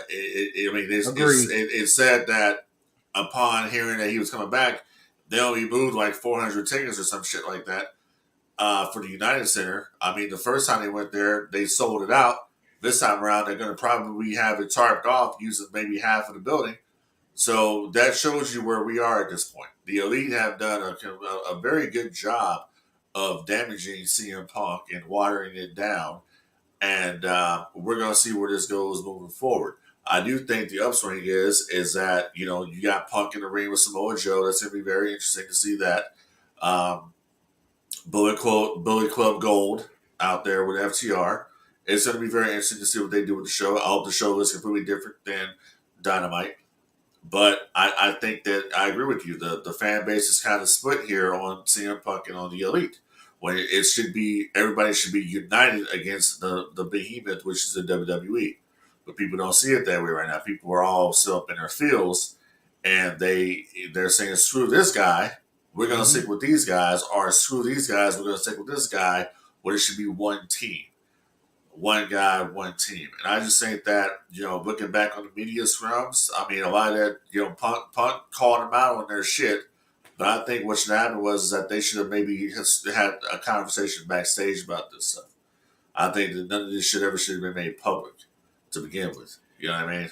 It's said that upon hearing that he was coming back, they only moved like 400 tickets or some shit like that for the United Center. I mean, the first time they went there, they sold it out. This time around, they're going to probably have it tarped off using maybe half of the building. So that shows you where we are at this point. The Elite have done a very good job of damaging CM Punk and watering it down. And we're going to see where this goes moving forward. I do think the upswing is that, you know, you got Punk in the ring with Samoa Joe. That's going to be very interesting to see that. Bullet Club Gold out there with FTR. It's going to be very interesting to see what they do with the show. I hope the show is completely different than Dynamite. But I think that I agree with you. The fan base is kind of split here on CM Punk and on the Elite. When it should be, everybody should be united against the behemoth, which is the WWE. But people don't see it that way right now. People are all still up in their fields, and they're saying, screw this guy, we're going to stick with these guys, or screw these guys, we're going to stick with this guy, when it should be one team. One guy, one team. And I just think that, you know, looking back on the media scrums, I mean, a lot of that, you know, Punk called them out on their shit. But I think what should happen was that they should have maybe had a conversation backstage about this stuff. I think that none of this should have been made public to begin with. You know what I mean?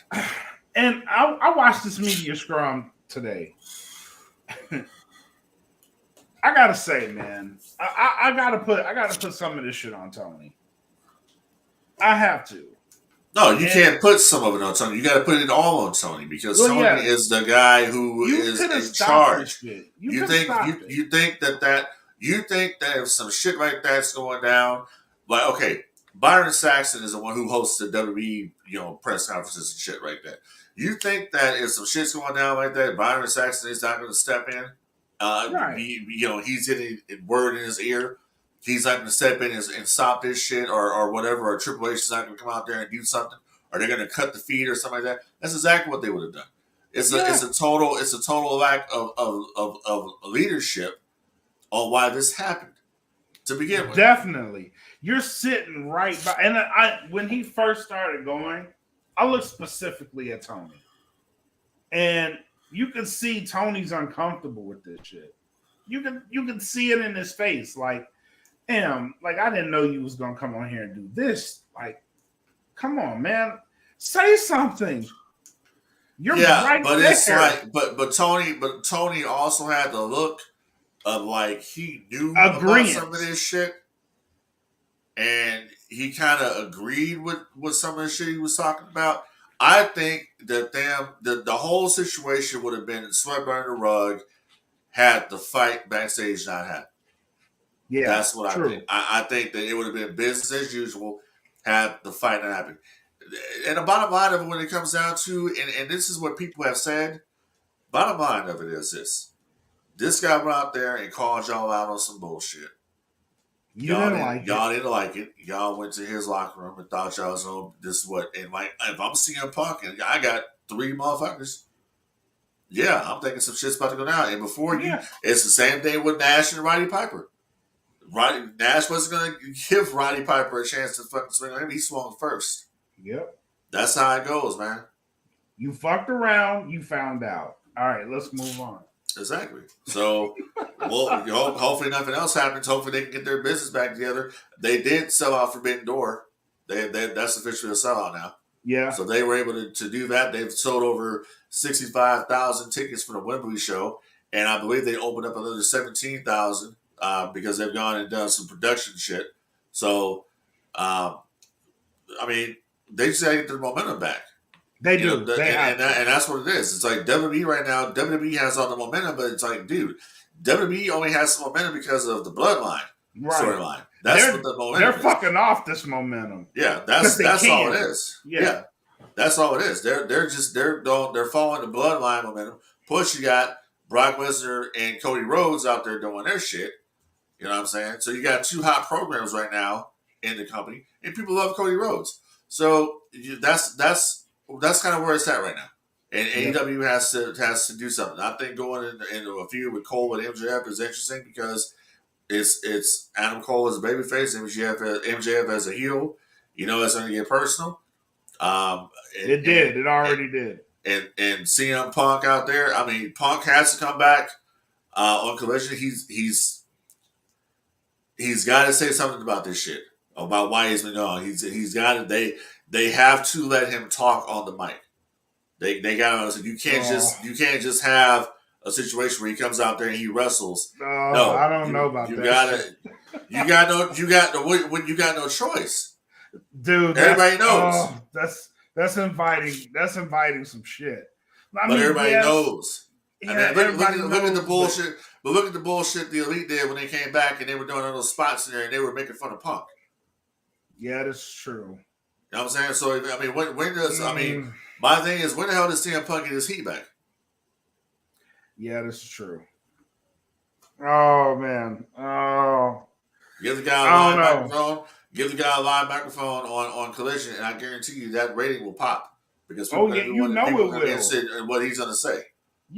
And I watched this media scrum today. I gotta say, man, I gotta put some of this shit on Tony. I have to. No, you can't put some of it on Tony. You got to put it all on Tony because Tony is the guy who is in charge. You think that if some shit like that's going down, like okay, Byron Saxton is the one who hosts the WWE, you know, press conferences and shit like that. You think that if some shit's going down like that, Byron Saxton is not going to step in? Right. You know, he's getting word in his ear. He's not going to step in and stop this shit or whatever, or Triple H is not going to come out there and do something, or they're going to cut the feed or something like that. That's exactly what they would have done. It's a total lack of leadership on why this happened to begin with. Definitely. You're sitting right by, and when he first started going, I looked specifically at Tony. And you can see Tony's uncomfortable with this shit. You can see it in his face, like, damn, like I didn't know you was gonna come on here and do this. Like, come on, man, say something. You're right but there. It's like, but Tony also had the look of like he knew about some of this shit, and he kind of agreed with some of the shit he was talking about. I think that the whole situation would have been swept under the rug had the fight backstage not happened. Yeah, that's what I think. I think that it would have been business as usual had the fight not happened. And the bottom line of it, when it comes down to, and this is what people have said, bottom line of it is this. This guy went out there and called y'all out on some bullshit. Y'all didn't like it. Y'all went to his locker room and thought y'all was on this what. And like, if I'm CM Punk and I got 3 motherfuckers, yeah, I'm thinking some shit's about to go down. And before you, it's the same thing with Nash and Roddy Piper. Nash wasn't going to give Roddy Piper a chance to fucking swing on him. He swung first. Yep. That's how it goes, man. You fucked around. You found out. All right, let's move on. Exactly. So, well, hopefully nothing else happens. Hopefully they can get their business back together. They did sell out Forbidden Door. That's officially a sellout now. Yeah. So they were able to do that. They've sold over 65,000 tickets for the Wembley show, and I believe they opened up another 17,000 because they've gone and done some production shit. So, I mean, they just got to get their momentum back. They do. And that's what it is. It's like WWE right now. WWE has all the momentum, but it's like, dude, WWE only has some momentum because of the Bloodline storyline. That's what the momentum is. They're fucking off this momentum. Yeah, that's all it is. Yeah. That's all it is. They're following the Bloodline momentum. Plus, you got Brock Lesnar and Cody Rhodes out there doing their shit. You know what I'm saying? So you got two hot programs right now in the company, and people love Cody Rhodes. So that's kind of where it's at right now. And AEW has to do something. I think going into a feud with Cole and MJF is interesting because it's Adam Cole as a babyface, MJF as a heel. You know, it's going to get personal. It already did. And CM Punk out there. I mean, Punk has to come back on Collision. He's got to say something about this shit, about why he's been gone. He's got to. They have to let him talk on the mic. They got to. You can't just have a situation where he comes out there and he wrestles. No, I don't know about that. You got no choice, dude. Everybody knows. That's inviting some shit. But everybody knows. Yeah, look at the bullshit. But look at the bullshit the Elite did when they came back and they were doing all those spots in there and they were making fun of Punk. Yeah, that's true. You know what I'm saying? So I mean, when does my thing is, when the hell does CM Punk get his heat back? Yeah, that's true. Oh man. Oh. Give the guy a live microphone. Give the guy a live microphone on Collision, and I guarantee you that rating will pop because people are going to be interested in what he's going to say.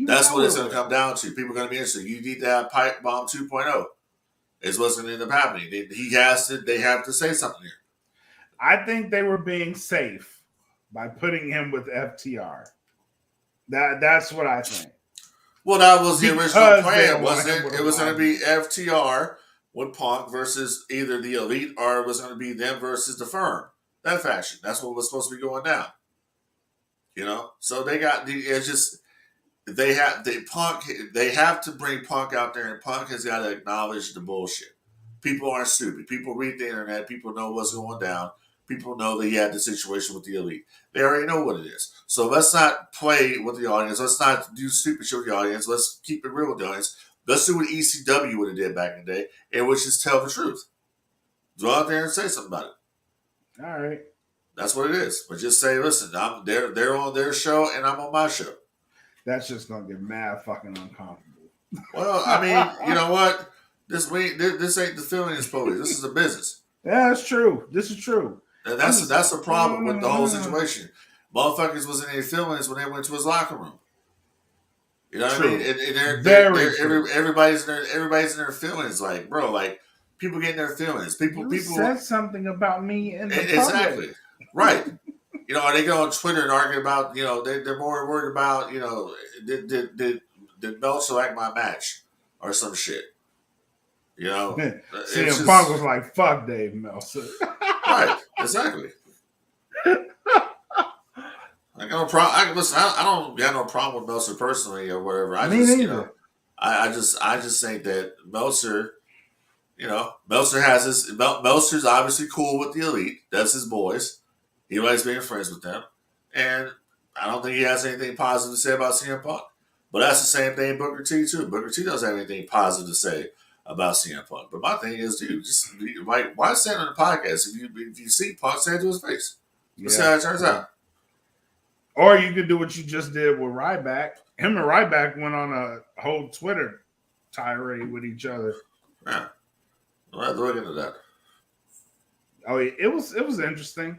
That's what it's going to come down to. People are going to be interested. You need to have Pipe Bomb 2.0. Is what's going to end up happening. They have to say something here. I think they were being safe by putting him with FTR. That's what I think. Well, that was the original plan, wasn't it? It was going to be FTR with Punk versus either the Elite or it was going to be them versus the Firm. That faction. That's what was supposed to be going down. You know? So they have to bring Punk out there, and Punk has got to acknowledge the bullshit. People aren't stupid. People read the internet. People know what's going down. People know that he had the situation with the Elite. They already know what it is. So let's not play with the audience. Let's not do stupid shit with the audience. Let's keep it real with the audience. Let's do what ECW would have did back in the day, and which is tell the truth. Go out there and say something about it. All right. That's what it is. But just say, listen, they're on their show, and I'm on my show. That's just gonna get mad fucking uncomfortable. Well, I mean, you know what? This ain't the feelings police. This is a business. Yeah, that's true. This is true. And that's the problem with the whole situation. Motherfuckers was in their feelings when they went to his locker room. You know what I mean? And everybody's in their feelings. Like, bro, like people get in their feelings. People said something about me in the exactly public. Right. You know, or they go on Twitter and argue about, you know, they're more worried about, you know, did Mel select my match or some shit. You know, CM Punk was like, "Fuck Dave Meltzer." Right, exactly. I got no problem. I don't got no problem with Meltzer personally or whatever. I just think that Meltzer, you know, Meltzer's obviously cool with the Elite. That's his boys. He likes being friends with them, and I don't think he has anything positive to say about CM Punk. But that's the same thing Booker T too. Booker T doesn't have anything positive to say about CM Punk. But my thing is, dude, just like, why say it on the podcast if you see Punk, say it to his face? Let's see how it turns out. Or you could do what you just did with Ryback. Him and Ryback went on a whole Twitter tirade with each other. Yeah, I'll have to look into that. Oh, it was interesting.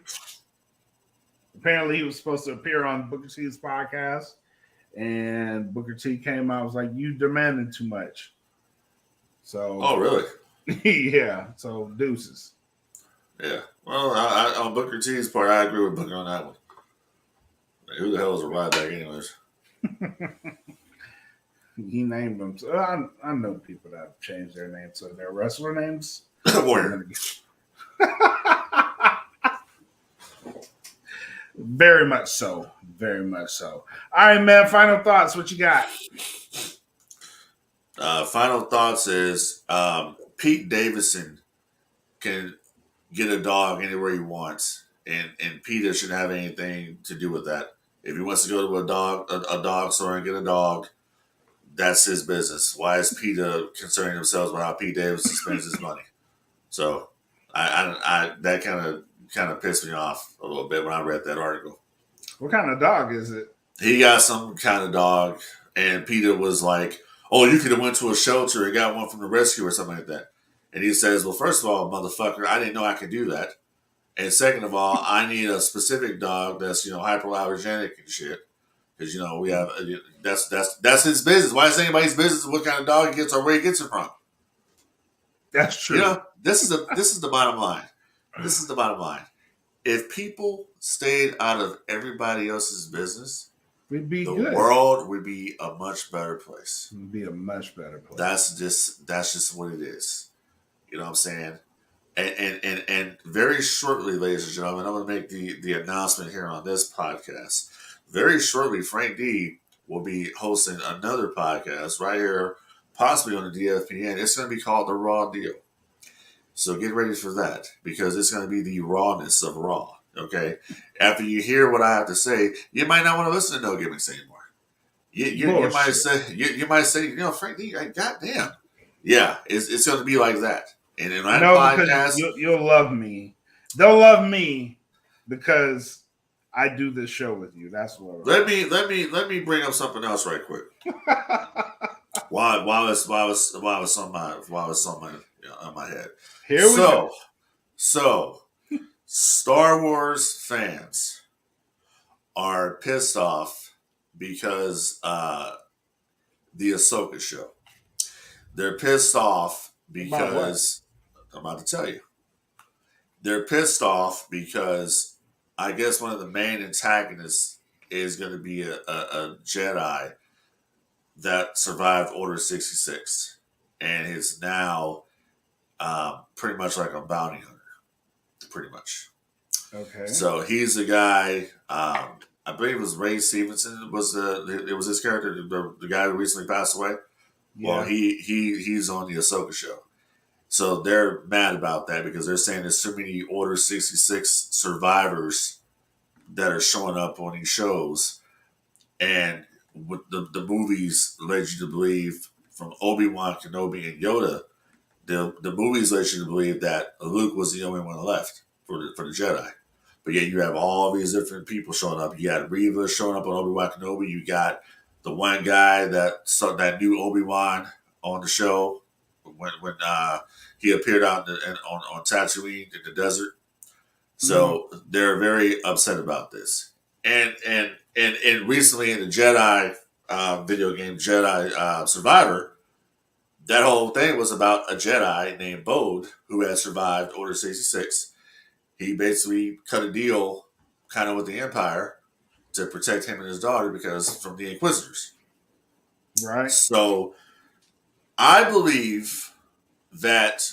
Apparently, he was supposed to appear on Booker T's podcast, and Booker T came out and was like, "You demanding too much." So, oh really? Yeah. So deuces. Yeah. Well, on Booker T's part, I agree with Booker on that one. Like, who the hell is a Ryback, anyways? He named them. So I know people that have changed their names to their wrestler names. Warrior. Very much so. Very much so. All right, man. Final thoughts. What you got? Final thoughts is Pete Davidson can get a dog anywhere he wants, and Peter shouldn't have anything to do with that. If he wants to go to a dog store and get a dog, that's his business. Why is Peter concerning himself about how Pete Davidson spends his money? So, I that kind of pissed me off a little bit when I read that article. What kind of dog is it? He got some kind of dog, and Peter was like, "Oh, you could have went to a shelter and got one from the rescue or something like that." And he says, "Well, first of all, motherfucker, I didn't know I could do that. And second of all, I need a specific dog that's hypoallergenic and shit, because we have that's his business. Why is anybody's business what kind of dog he gets or where he gets it from? That's true. This is the bottom line. This is the bottom line. If people stayed out of everybody else's business, the world would be a much better place. It would be a much better place. That's just what it is. You know what I'm saying? And very shortly, ladies and gentlemen, I'm going to make the announcement here on this podcast. Very shortly, Frank Dee will be hosting another podcast right here, possibly on the DFPN. It's going to be called The Raw Deal. So get ready for that, because it's going to be the rawness of Raw. Okay? After you hear what I have to say, you might not want to listen to No Gimmicks anymore. You might say, Frank Dee, goddamn. Yeah, it's going to be like that. And in my podcast, you'll love me. They'll love me because I do this show with you. That's what. Let me bring up something else right quick. while it's on my head. Here we go. So Star Wars fans are pissed off because the Ahsoka show. They're pissed off because I'm about to tell you. They're pissed off because I guess one of the main antagonists is going to be a Jedi that survived Order 66 and is now pretty much like a bounty hunter. Pretty much. Okay. So he's the guy. I believe it was Ray Stevenson. It was his character, the guy who recently passed away. Yeah. Well, he's on the Ahsoka show. So they're mad about that because they're saying there's so many Order 66 survivors that are showing up on these shows. And with the movies led you to believe, from Obi-Wan Kenobi and Yoda, the movies led you to believe that Luke was the only one left for the Jedi. But yet you have all these different people showing up. You got Reva showing up on Obi-Wan Kenobi. You got the one guy that knew Obi-Wan on the show when he appeared out on Tatooine in the desert. So they're very upset about this. And recently in the Jedi video game, Jedi Survivor, that whole thing was about a Jedi named Bode who had survived Order 66. He basically cut a deal kind of with the Empire to protect him and his daughter from the Inquisitors. Right. So I believe that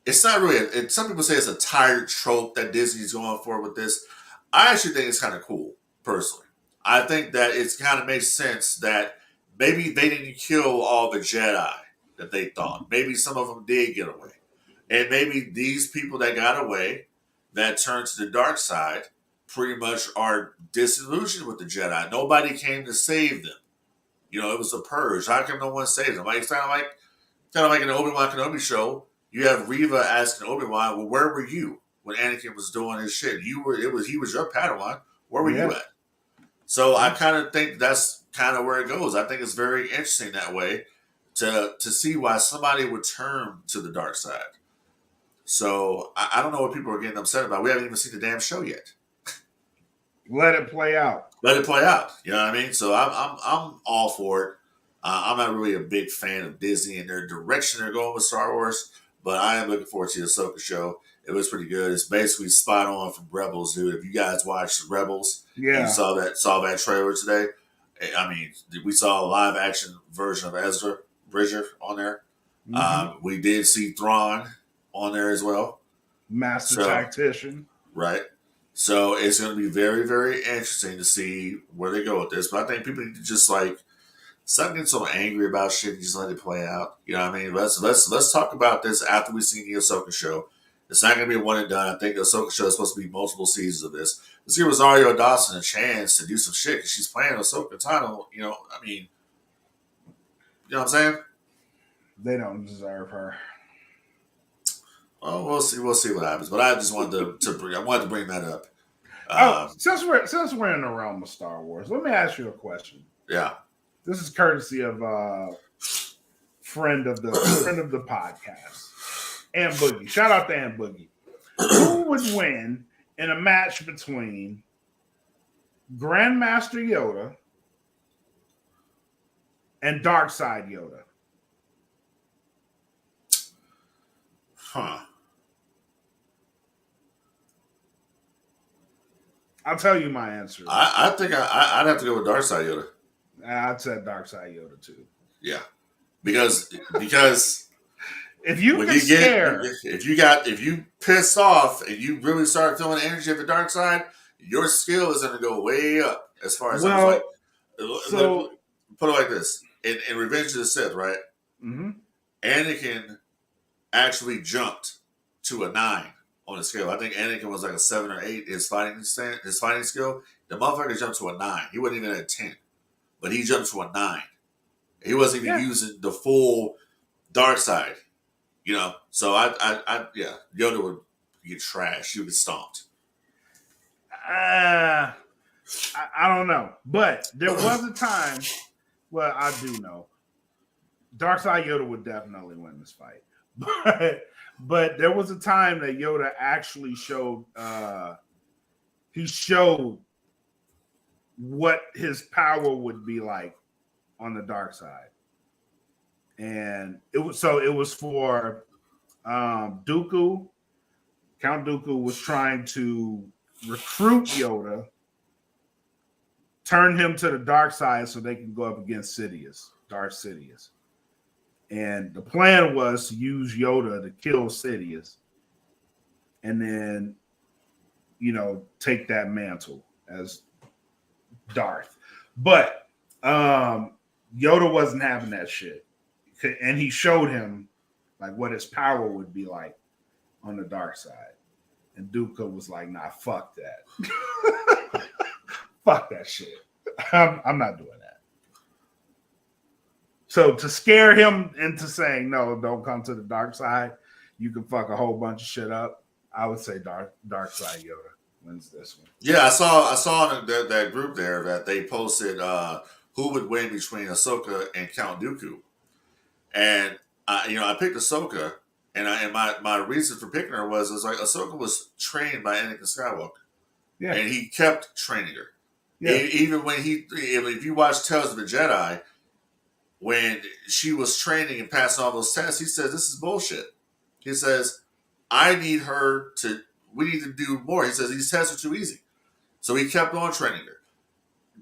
it's not really, some people say it's a tired trope that Disney's going for with this. I actually think it's kind of cool, personally. I think that it kind of makes sense that maybe they didn't kill all the Jedi that they thought. Maybe some of them did get away. And maybe these people that got away, that turned to the dark side, pretty much are disillusioned with the Jedi. Nobody came to save them. It was a purge. How come no one saved them? It's kind of like in the Obi-Wan Kenobi show. You have Reva asking Obi-Wan, "Well, where were you when Anakin was doing his shit? He was your Padawan. Where were you at?" So I kind of think that's kind of where it goes. I think it's very interesting that way to see why somebody would turn to the dark side. So I don't know what people are getting upset about. We haven't even seen the damn show yet. Let it play out. Let it play out. You know what I mean? So I'm all for it. I'm not really a big fan of Disney and their direction they're going with Star Wars, but I am looking forward to the Ahsoka show. It was pretty good. It's basically spot on from Rebels, dude. If you guys watched Rebels, you saw that trailer today. I mean, we saw a live action version of Ezra Bridger on there. Mm-hmm. We did see Thrawn on there as well. Master tactician. Right. So it's going to be very, very interesting to see where they go with this. But I think people need to just like stop getting so angry about shit and just let it play out. You know what I mean? Let's talk about this after we've seen the Ahsoka show. It's not going to be a one and done. I think the Ahsoka show is supposed to be multiple seasons of this. Let's give Rosario Dawson a chance to do some shit because she's playing Ahsoka Tano. You know, I mean, you know what I'm saying? They don't deserve her. Well, we'll see. We'll see what happens. But I just wanted to bring that up. Since we're in the realm of Star Wars, let me ask you a question. Yeah. This is courtesy of friend of the podcast, Aunt Boogie. Shout out to Aunt Boogie. Who would win in a match between Grandmaster Yoda and Darkside Yoda? Huh. I'll tell you my answer. I think I'd have to go with Darkside Yoda. I'd say Darkside Yoda too. Yeah, because if you if you pissed off and you really start feeling energy of the dark side, your skill is going to go way up. As far as put it like this: in Revenge of the Sith, right? Mm-hmm. Anakin actually jumped to a 9 on the scale. I think Anakin was like a 7 or 8. His fighting skill, the motherfucker jumped to a 9. He wasn't even at a 10. But he jumped to a 9. He wasn't even using the full dark side, you know. So Yoda would get trashed. He would get stomped. I don't know, but there was a time. Well, I do know. Darkside Yoda would definitely win this fight, but there was a time that Yoda actually showed. He showed what his power would be like on the dark side. And it was for Dooku. Count Dooku was trying to recruit Yoda, turn him to the dark side so they can go up against Sidious, Darth Sidious. And the plan was to use Yoda to kill Sidious and then, take that mantle as Darth. But Yoda wasn't having that shit. And he showed him like what his power would be like on the dark side. And Dooku was like, nah, fuck that. Fuck that shit. I'm not doing that. So to scare him into saying, no, don't come to the dark side, you can fuck a whole bunch of shit up, I would say dark side Yoda wins this one. Yeah, I saw in that group there that they posted who would win between Ahsoka and Count Dooku. And I picked Ahsoka, and my reason for picking her was like Ahsoka was trained by Anakin Skywalker, and he kept training her. Yeah. Even when if you watch Tales of the Jedi, when she was training and passing all those tests, he says this is bullshit. He says we need to do more. He says these tests are too easy, so he kept on training her.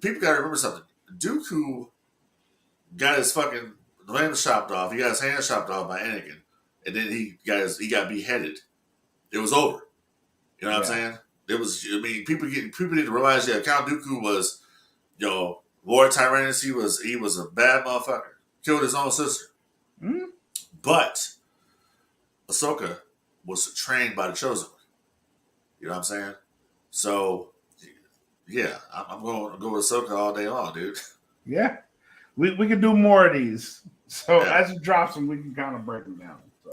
People got to remember something. Dooku got his fucking limbs chopped off. He got his hands chopped off by Anakin, and then he got beheaded. It was over. You know what I'm saying? It was. I mean, people need to realize that Count Dooku was, Lord Tyrannus. He was a bad motherfucker. Killed his own sister. Mm-hmm. But Ahsoka was trained by the Chosen One. You know what I'm saying? So, yeah, I'm going to go with Ahsoka all day long, dude. Yeah. We can do more of these. So as it drops them, we can kind of break them down. So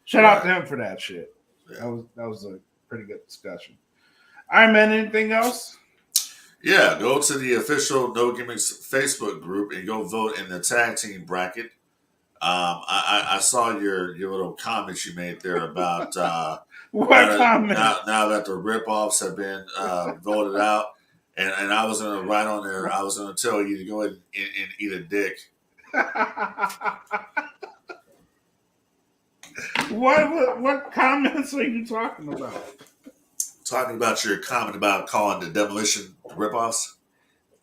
shout out to him for that shit. Yeah. That was a pretty good discussion. All right, man. Anything else? Yeah, go to the official No Gimmicks Facebook group and go vote in the tag team bracket. I saw your little comments you made there about what comment? Now that the ripoffs have been voted out, and I was going to write on there. I was going to tell you to go ahead and eat a dick. What comments are you talking about? Talking about your comment about calling the Demolition ripoffs.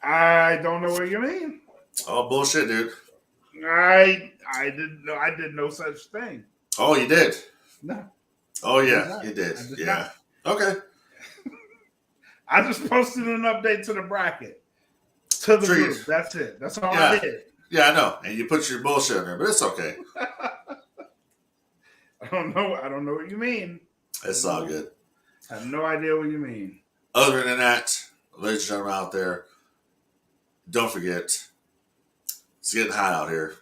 I don't know what you mean. Oh, bullshit, dude. I didn't know. I did no such thing. Oh, you did? No. Oh, yeah, you did. Yeah. Okay. I just posted an update to the bracket, to the group. That's it. That's all I did. Yeah, I know. And you put your bullshit in there, but it's okay. I don't know what you mean. It's all good. I have no idea what you mean. Other than that, ladies and gentlemen out there, don't forget, it's getting hot out here.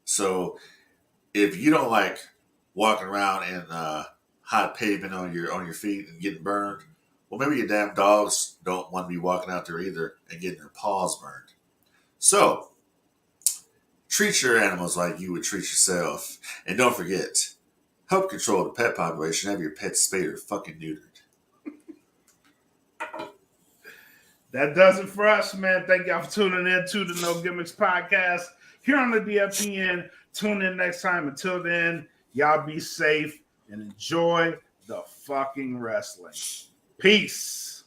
So if you don't like walking around in hot pavement on your feet and getting burned, well, maybe your damn dogs don't want to be walking out there either and getting their paws burned. So treat your animals like you would treat yourself. And don't forget, help control the pet population. Have your pets spayed or fucking neutered. That does it for us, man. Thank y'all for tuning in to the No Gimmicks podcast here on the DFPN. Tune in next time. Until then, y'all be safe and enjoy the fucking wrestling. Peace.